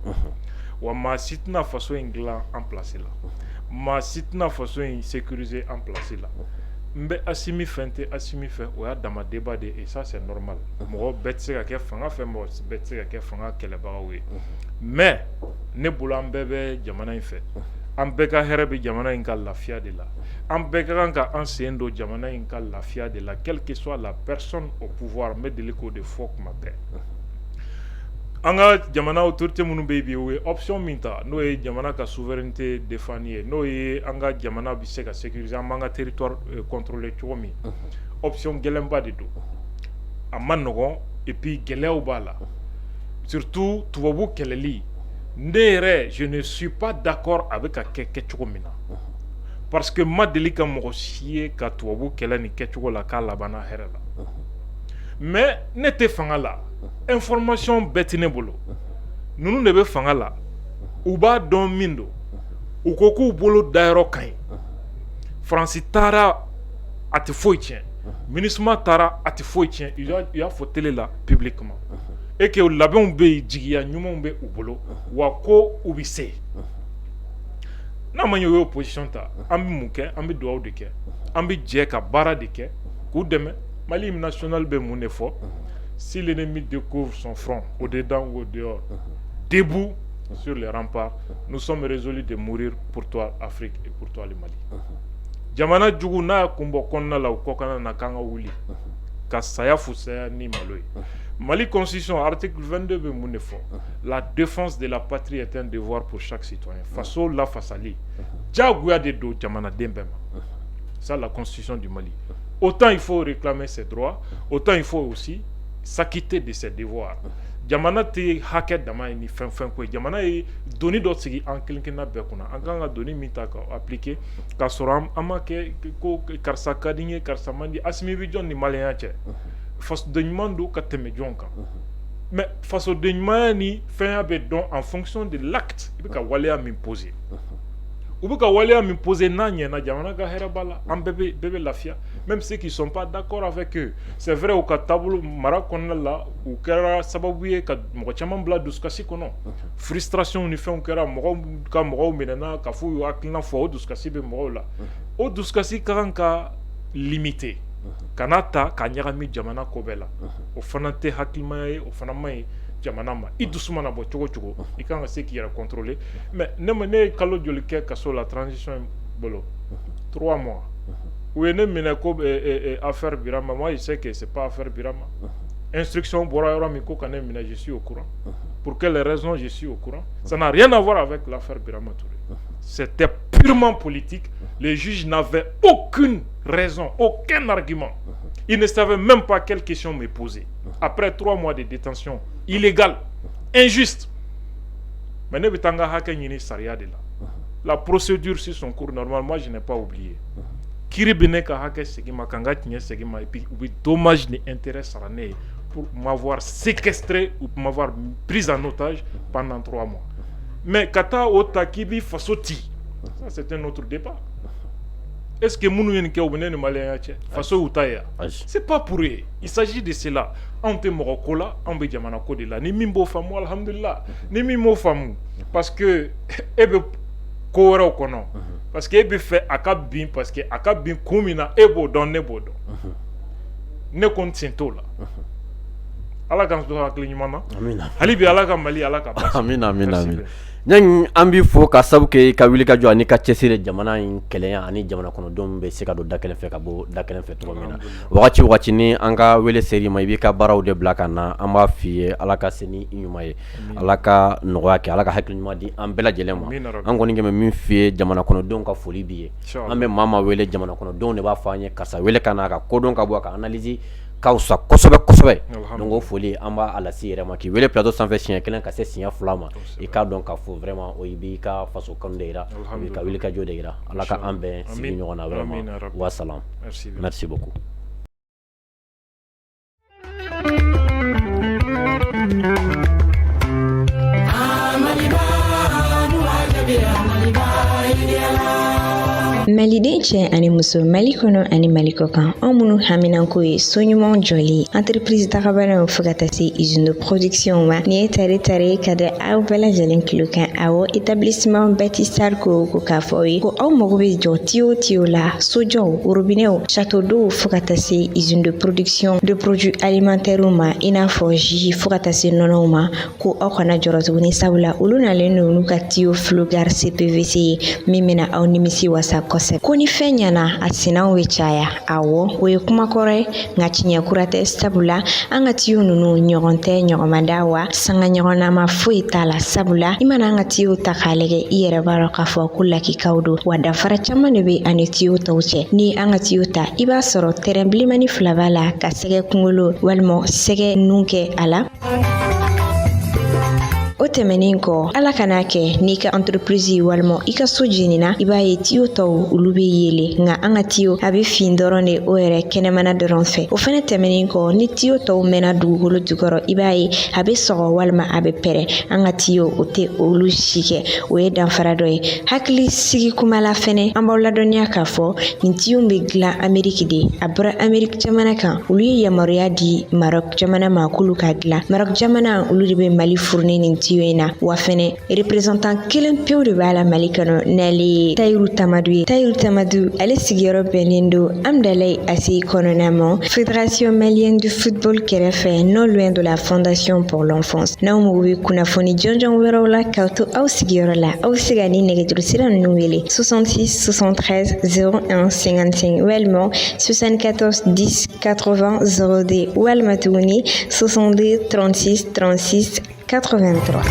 wa maa si tɛna faso in dilan en place la maa si tɛna faso in sécuriser en place la n bɛ Assimi fɛn tɛ Assimi fɛ o y'a dama débat de et ça c'est normal mɔgɔ bɛɛ tɛ se ka kɛ fanga fɛ mɔgɔ bɛɛ tɛ se ka kɛ fanga kɛlɛbagaw ye mais ne bolo an bɛɛ bɛ jamana in fɛ an bɛɛ ka hɛrɛ bɛ jamana in ka lafiya de la an bɛɛ ka kan ka an sen don jamana in ka lafiya de la quelle que soit la personne au pouvoir n bɛ deli k'o de fɔ kuma bɛɛ an ka jamana autorité minnu bɛ yen bi o ye option min ta n'o ye jamana ka souveraineté défendre ye n'o ye an ka jamana bɛ se ka sécuriser an b'an ka territoire contrôler cogo min option gɛlɛnba de don a ma nɔgɔn et puis gɛlɛyaw b'a la surtout tubabu kɛlɛli ne yɛrɛ je ne suis pas d'accord avec ka kɛ kɛcogo min na parce que ma deli ka mɔgɔ si ye ka tubabu kɛlɛ nin kɛcogo la k'a labanna hɛrɛ la mais ne tɛ fanga la information bɛɛ tɛ ne bolo ninnu de bɛ fanga la u b'a dɔn min don u ko k'u bolo dayɔrɔ ka ɲi Faransi taara a tɛ foyi tiɲɛ MINUSMA taara a tɛ foyi tiɲɛ u y'a fɔ télé la publiquement et que labɛnw bɛ yen jigiya ɲumanw bɛ u bolo wa ko u bɛ se n'a ma ɲɛ u ye opposition ta an bɛ mun kɛ an bɛ dugawu de kɛ an bɛ jɛ ka baara de kɛ k'u dɛmɛ Mali hymne national bɛ mun de fɔ si l'ennemi découvre son front au dedans ou au dehors debout sur les remparts nous sommes résolus de mourir pour toi Afrique et pour toi le Mali jamana jugu n'a kun bɔ kɔnɔna la u kɔ kana na k'an ka wuli ka saya fusaya ni malo ye Mali constitution article 22 bɛ mun de fɔ la défense de la patrie est un devoir pour chaque citoyen faso lafasali diyagoya de don jamanaden bɛɛ ma ça la constitution du Mali autant il faut réclamer ses droits autant il faut aussi s'acquitter de ses devoirs jamana tɛ hakɛ dama ye ni fɛn fɛn ko ye jamana ye doni dɔ sigi an kelenkelenna bɛɛ kunna an kan ka doni min ta ka appliquer k'a sɔrɔ an ma kɛ ko karisa ka di n ye karisa man di Assimi bɛ jɔn ni maliyɛnya cɛ fasoden ɲuman don ka tɛmɛ jɔn kan mais fasoden ɲumanya ni fɛnya bɛ dɔn en fonction de l'acte i bɛ ka waleya min poser u bɛ ka waleya min poser n'a ɲɛna jamana ka hɛrɛ b'a la an bɛɛ bɛ lafiya même ceux qui ne sont pas d'accord avec eux. C'est vrai au tableau Marakonala, ou Kera Sababuye, Mochaman Duskasi Kono. Frustration, on fait un Kera Moro Menana, Kafu, Akina Fo, Duskasi Bemola. Au Duskasi Karanka limité. Kanata, Kanyarami Jamana Kobela. Au Fanate Hakimae, au Fanamae. Jamanama, il doucement na bo chogo chogo, il quand c'est qui a contrôlé, mais ne me kalo jolike kaso la transition bolo 3 mois. Ou ne mena ko affaire Birama, moi je sais que c'est pas affaire Birama. Instruction Bora Miko Kane Mina, je suis au courant. Pour quelles raisons je suis au courant? Ça n'a rien à voir avec l'affaire Birama Touré. C'était purement politique. Les juges n'avaient aucune raison, aucun argument. Ils ne savaient même pas quelle question me poser. Après 3 mois de détention illégale, injuste. Mais ne betanga haka nyini saria de là. La procédure sur son cours normal, moi je n'ai pas oublié. Kiri beneka haka segima kanga tinye segima et puis dommage ni intérêt sarane pour m'avoir séquestré ou pour m'avoir pris en otage pendant 3 mois. Mais kata otakibi fasoti, ça c'est un autre débat. Est-ce que Mounouen Kaoubene ne malien faso utaya? C'est pas pour eux. Il s'agit de cela. On te morokola, on be jamana kodela. Ni mimbo famu alhamdulillah. Ni mimbo famu parce que ebe kora kono. Parce que ebe fait akabin parce que akabin kumina ebo don nebo don. Ne compte sintola. Ala kan so haklinyumana. Amina. Halibi ala kan mali ala kan. Amina amina. Nyang ambi fo ka sabu ke ka wili ka jo ani ka cesire jamana in kelenya ani jamana kono dom be se ka do dakelen fe ka bo dakelen fe to mina wakati ni anga wele seri mai bi ka baraw de blaka na amba fiye alaka seni inyuma ye alaka noya ke alaka hakil nyuma di ambela jelema ango ninge me min fiye jamana kono don ka foli biye ambe mama wele jamana kono don ne ba fanye kasa wele kana ka kodon ka bo ka analyse kausa kosobe donc foli amba ala si vraiment ki wele plateau sans fait chien kelen ka se signa flama e ka donc ka fo vraiment o ibi ka faso kandera ka wele ka jodeira ala ka ambe si nyona vraiment wa salam merci beaucoup. Maliden cɛ ani muso Mali kɔnɔ ani Mali kɔkan anw minnu haminanko ye so ɲuman jɔli entreprise tagabanaw fo ka taa se usine de production ma ni ye tare ka da aw bɛɛ lajɛlen kilo kan awɔ établissement Baptiste ko k'a fɔ aw ye ko aw mago bɛ jɔ tiyo la sojɔw robinɛw château d'eau fo ka taa se usine de production de produits alimentaires ma i n'a fɔ jus fo ka taa se nɔnɔw ma ko aw kana jɔrɔ tuguni sabula olu nalen don n'u ka tiyo Flogar CPVC ye min bɛna aw nimisi wasa kosɛbɛ ko ni fɛn ɲɛna a sinaw bɛ caya awɔ o ye kuma kɔrɔ ye nka tiɲɛ kura tɛ sabula an ka tiyo ninnu ɲɔgɔn tɛ ɲɔgɔnmada wa sanga ɲɔgɔnnama foyi t'a la sabula i mana an ka tiyo ta k'a lajɛ i yɛrɛ b'a dɔn k'a fɔ ko lakikaw don wa danfara caman de bɛ ani tiyo tɔw cɛ ni an ka tiyo ta i b'a sɔrɔ tɛrɛn bilemani fila b'a la ka sɛgɛ kunkolo walima sɛgɛ nun kɛ a la. O tɛmɛnen kɔ ala kana kɛ n'i ka entreprise walima i ka so jenina i b'a ye tiyo tɔw olu bɛ yele nka an ka tiyo a bɛ fin dɔrɔn de o yɛrɛ kɛnɛmana dɔrɔn fɛ o fana tɛmɛnen kɔ ni tiyo tɔw mɛnna dugukolo jukɔrɔ i b'a ye a bɛ sɔgɔ walima a bɛ pɛrɛn an ka tiyo o tɛ olu si kɛ o ye danfara dɔ ye hakili sigi kuma la fɛnɛ an b'aw ladɔnniya k'a fɔ nin tiyo bɛ dilan Amérique de a bɔra Amérique jamana kan olu ye yamaruya di Maroc jamana ma k'olu ka dilan Maroc jamana olu de bɛ Mali fourni nin tiyo in na wa fɛnɛ représentant kelen pewu de b'a la Mali kɔnɔ n'ale ye Tayiru Tamadu ye Tayiru Tamadu ale sigiyɔrɔ bɛnnen don Amdalaye Asseyi kɔnɔna ma Fédération malienne du football kɛrɛfɛ non loin de la Fondation pour l'enfance n'aw mago bɛ kunnafoni jɔnjɔn wɛrɛw la k'aw to aw sigiyɔrɔ la aw se ka ni nɛgɛjuru sira ninnu wele 66 73 01 55 walima 74 10 80 02 walima tuguni 62 36 36 83.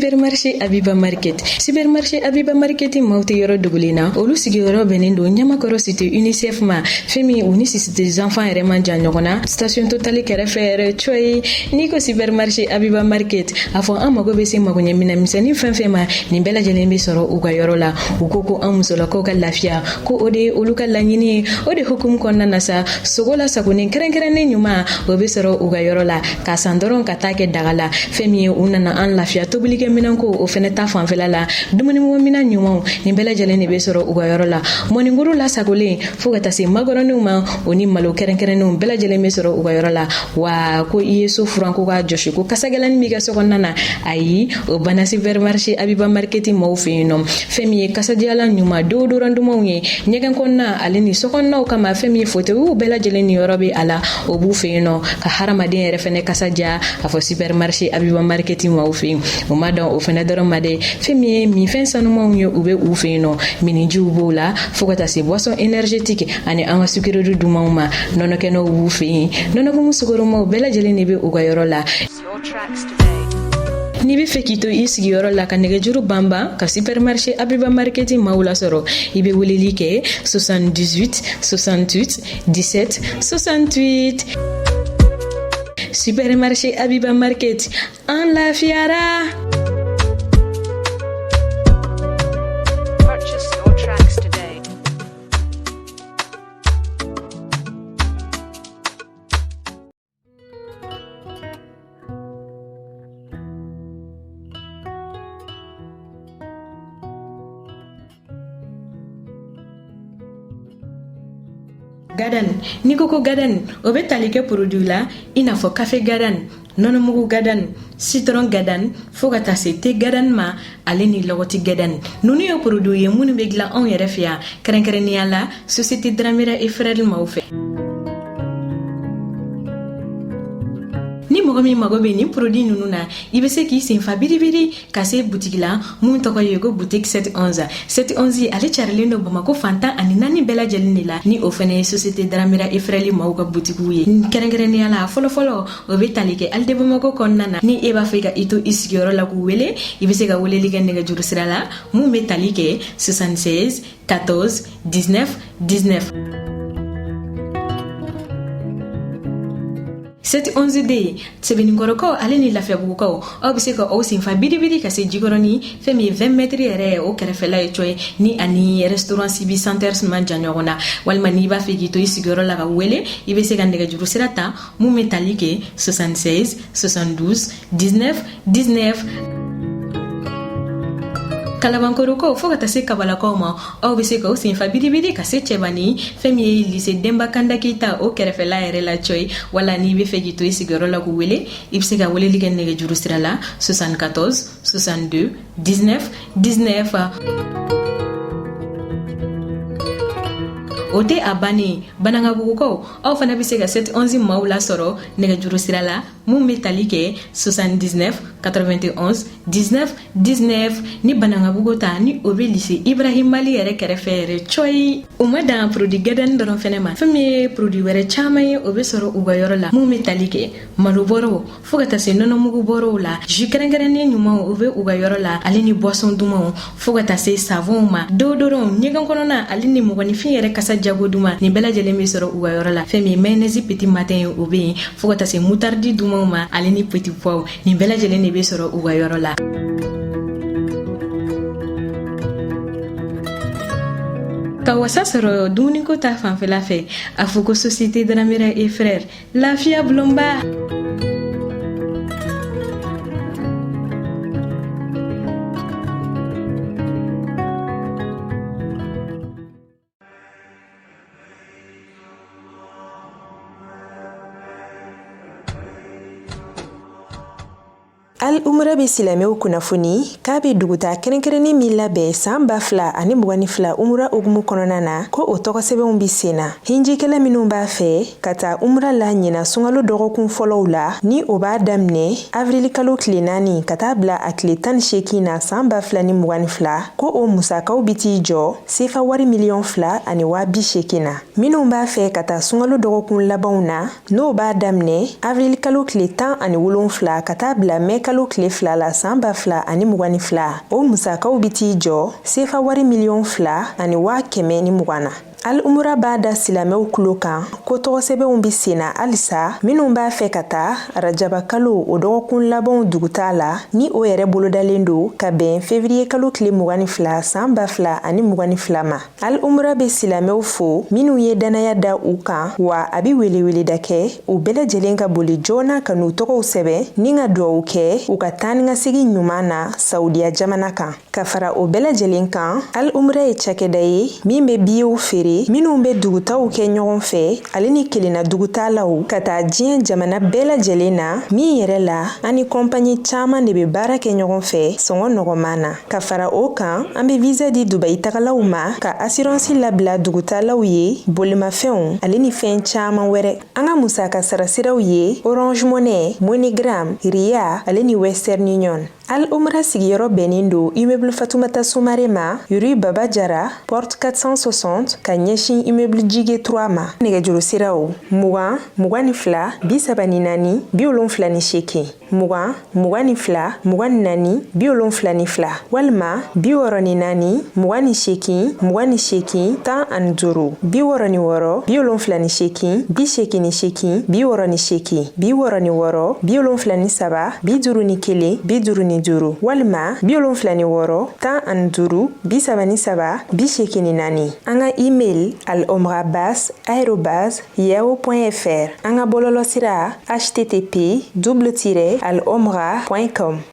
Supermarché Abiba Market. Supermarché Abiba Market maaw tɛ yɔrɔ dogolen na olu sigiyɔrɔ bɛnnen don Ɲamakɔrɔ cité UNICEF ma fɛn min u ni Cité des enfants yɛrɛ man jan ɲɔgɔn na station Total kɛrɛfɛ yɛrɛ coyi n'i ko Supermarché Abiba Market a fɔ an mago bɛ se magoɲɛminɛn misɛnnin fɛn fɛn ma nin bɛɛ lajɛlen bɛ sɔrɔ u ka yɔrɔ la u ko an musolakaw ka lafiya ko o de ye olu ka laɲini ye o de hukumu kɔnɔna na sa sogo la sagonin kɛrɛnkɛrɛnnen ɲuman o bɛ sɔrɔ u ka yɔrɔ la ka san dɔrɔn ka taa kɛ daga la fɛn min ye u nana an lafiya tobilikɛ minɛn ko o fɛnɛ ta fanfɛla la dumunimɔgɔminɛn ɲumanw nin bɛɛ lajɛlen de bɛ sɔrɔ u ka yɔrɔ la mɔnikuru lasagolen fo ka taa se magɔrɔninw ma o ni malo kɛrɛnkɛrɛnnenw bɛɛ lajɛlen bɛ sɔrɔ u ka yɔrɔ la wa ko i ye so furan ko k'a jɔsi ko kasagɛlɛnin b'i ka so kɔnɔna na ayi o banna Supermarché Abiba Market maaw fɛ yen nɔ fɛn min ye kasadiyalan ɲuman deodorant dumanw ye ɲɛgɛn kɔnɔna ale ni sokɔnɔnaw kama fɛn min ye fauteuils bɛɛ lajɛlen ni yɔrɔ bɛ a la o b'u fɛ yen nɔ ka hadamaden yɛrɛ fɛnɛ kasaja a fɔ Supermarché Abiba Market maaw fɛ yen o ma dɔn o fɛnɛ dɔrɔn ma dɛ fɛn min ye minfɛn sanumanw ye u bɛ u fɛ yen nɔ minijiw b'o la fo ka taa se boisson énergétique ani an ka sukirori dumanw ma nɔnɔkɛnɛw b'u fɛ yen nɔnɔkumu sukoromaw bɛɛ lajɛlen de bɛ u ka yɔrɔ la n'i bɛ fɛ k'i to i sigiyɔrɔ la ka nɛgɛjuru banban ka Supermarché Abiba Market maaw lasɔrɔ i bɛ weleli kɛ 78 68 17 68 Supermarché Abiba Market an lafiyara. Gadan ni ko gadan o bɛ tali kɛ produit la i n'a fɔ café gadan nɔnɔmugu gadan citron gadan fo ka taa se thé gadan ma ale ni lɔgɔti gadan ninnu ye produit ye minnu bɛ dilan anw yɛrɛ fɛ yan kɛrɛnkɛrɛnnenya la société Dramera et Frères maaw fɛ. ni mɔgɔ min mago bɛ nin produit ninnu na i bɛ se k'i senfa biribiri ka se butigi la mun tɔgɔ ye ko boutique 711 711 ale carilen don Bamako fantan ani naani bɛɛ lajɛlen de la ni o fana ye société Dramera et Frères maaw ka boutigiw ye kɛrɛnkɛrɛnnenya la fɔlɔfɔlɔ o bɛ tali kɛ Alde Bamako kɔnɔna na ni e b'a fɛ ka i to i sigiyɔrɔ la k'u wele i bɛ se ka weleli kɛ nɛgɛjuru sira la mun bɛ tali kɛ 76 14 19 19 711D sɛbɛnnikɔrɔkaw ale ni lafiyabugukaw aw bɛ se ka aw senfa biribiri ka se jikɔrɔni fɛn min ye 20 mètres yɛrɛ ye o kɛrɛfɛla ye coye ni ani restaurant Sibi Center man jan ɲɔgɔn na walima n'i b'a fɛ k'i to i sigiyɔrɔ la ka wele i bɛ se ka nɛgɛjuru sira ta mun bɛ tali kɛ 76 72 19 19 Kalabankorokaw fo ka taa se Kabalakaw ma aw bɛ se ka aw senfa biribiri ka se Cɛbani fɛn min ye lycée Demba Kanda Keita o kɛrɛfɛla yɛrɛ la coye wala n'i bɛ fɛ k'i to i sigiyɔrɔ la k'u wele i bɛ se ka weleli kɛ nɛgɛjuru sira la 74 62 19 19 o tɛ a bannen Banangabugukaw aw fana bɛ se ka 711 maaw lasɔrɔ nɛgɛjuru sira la mun bɛ tali kɛ 79 91 19 19 ni Banangabugu ta ni o bɛ lycée Ibrahim Mali yɛrɛ kɛrɛfɛ yɛrɛ coyi o ma dan produit gɛdɛni dɔrɔn fɛnɛ ma fɛn min ye produit wɛrɛ caman ye o bɛ sɔrɔ u ka yɔrɔ la mun bɛ tali kɛ malo bɔrɔw fo ka taa se nɔnɔmugu bɔrɔw la jus kɛrɛnkɛrɛnnen ɲumanw o bɛ u ka yɔrɔ la ale ni boisson dumanw fo ka taa se savon ma deodorant ɲɛgɛn kɔnɔna ale ni mɔgɔninfin yɛrɛ kasa jago duman nin bɛɛ lajɛlen bɛ sɔrɔ u ka yɔrɔ la fɛn min mayonnaise petit matin ye o bɛ yen fo ka taa se moutarde dumanw ma ale ni petit pois nin bɛɛ lajɛlen de bɛ sɔrɔ u ka yɔrɔ la. Ka wasa sɔrɔ dumuniko ta fanfɛla fɛ a fɔ ko société Dramera et Frères lafiya bulonba. Al Umra be silamɛw kunnafoni k'a be duguta kɛrɛnkɛrɛnni min labɛn san 2022 Umra ogumu kɔnɔna na ko o tɔgɔsɛbɛnw bi senna. Hinjikɛla minnu b'a fɛ ka taa Umra la ɲina sunkalo dɔgɔkun fɔlɔw la ni o b'a daminɛ avril kalo tile 4 ka taa bila a tile 18 na san 2022 ko o musakaw bi t'i jɔ sefa wari miliyɔn 2 ani 280 na. Minnu b'a fɛ ka taa sunkalo dɔgɔkun labanw na n'o b'a daminɛ avril kalo tile 17 ka taa bila mai kalo tile 2 la san 2022 o musakaw bi t'i jɔ sefa wari miliyɔn 2 ani 120,000 na. Al umura b'a da silamɛw kulo kan ko tɔgɔsɛbɛnw bi senna halisa minnu b'a fɛ ka taa Rajaba kalo o dɔgɔkun labanw duguta la ni o yɛrɛ bolodalen do ka bɛn février kalo tile 22 san 2022 ma. Al umura be silamɛw fo minnu ye danaya da u kan wa a bi welewele da kɛ u bɛɛ lajɛlen ka boli joona ka n'u tɔgɔw sɛbɛn ni ka duwawu kɛ u ka taa ni ka segin ɲuman na Saudiya jamana kan. Ka fara o bɛɛ lajɛlen kan, Al umura ye cakɛda ye min be biyew feere minnu be dugutaw kɛ ɲɔgɔn fɛ ale ni kelenna dugutalaw ka taa diɲɛ jamana bɛɛ lajɛlen na min yɛrɛ la ani kɔnpanyi caaman de be baara kɛ ɲɔgɔn fɛ sɔngɔ nɔgɔman na. Ka fara o kan an be visa di Dubai tagalaw ma ka assuransi labila dugutalaw ye bolimafɛnw ale ni fɛn caaman wɛrɛ. An ka musaka sarasiraw ye Orange Money, MoneyGram, Ria ale ni Western Union. Al umra sigiyɔrɔ bɛnnen do immeuble Fatoumata Soumaré ma, rue Baba Jara, porte 460 ka ɲɛsin immeuble Jige 3 ma. Nɛgɛjuru siraw 20 24 74 78 20 24 24 72 walima 64 28 28 15 66 78 88 68 66 77 51 juru walima 76 15 77 84. An ka email alomrabas@yahoo.fr. An ka bɔlɔlɔsira http://alomra.com.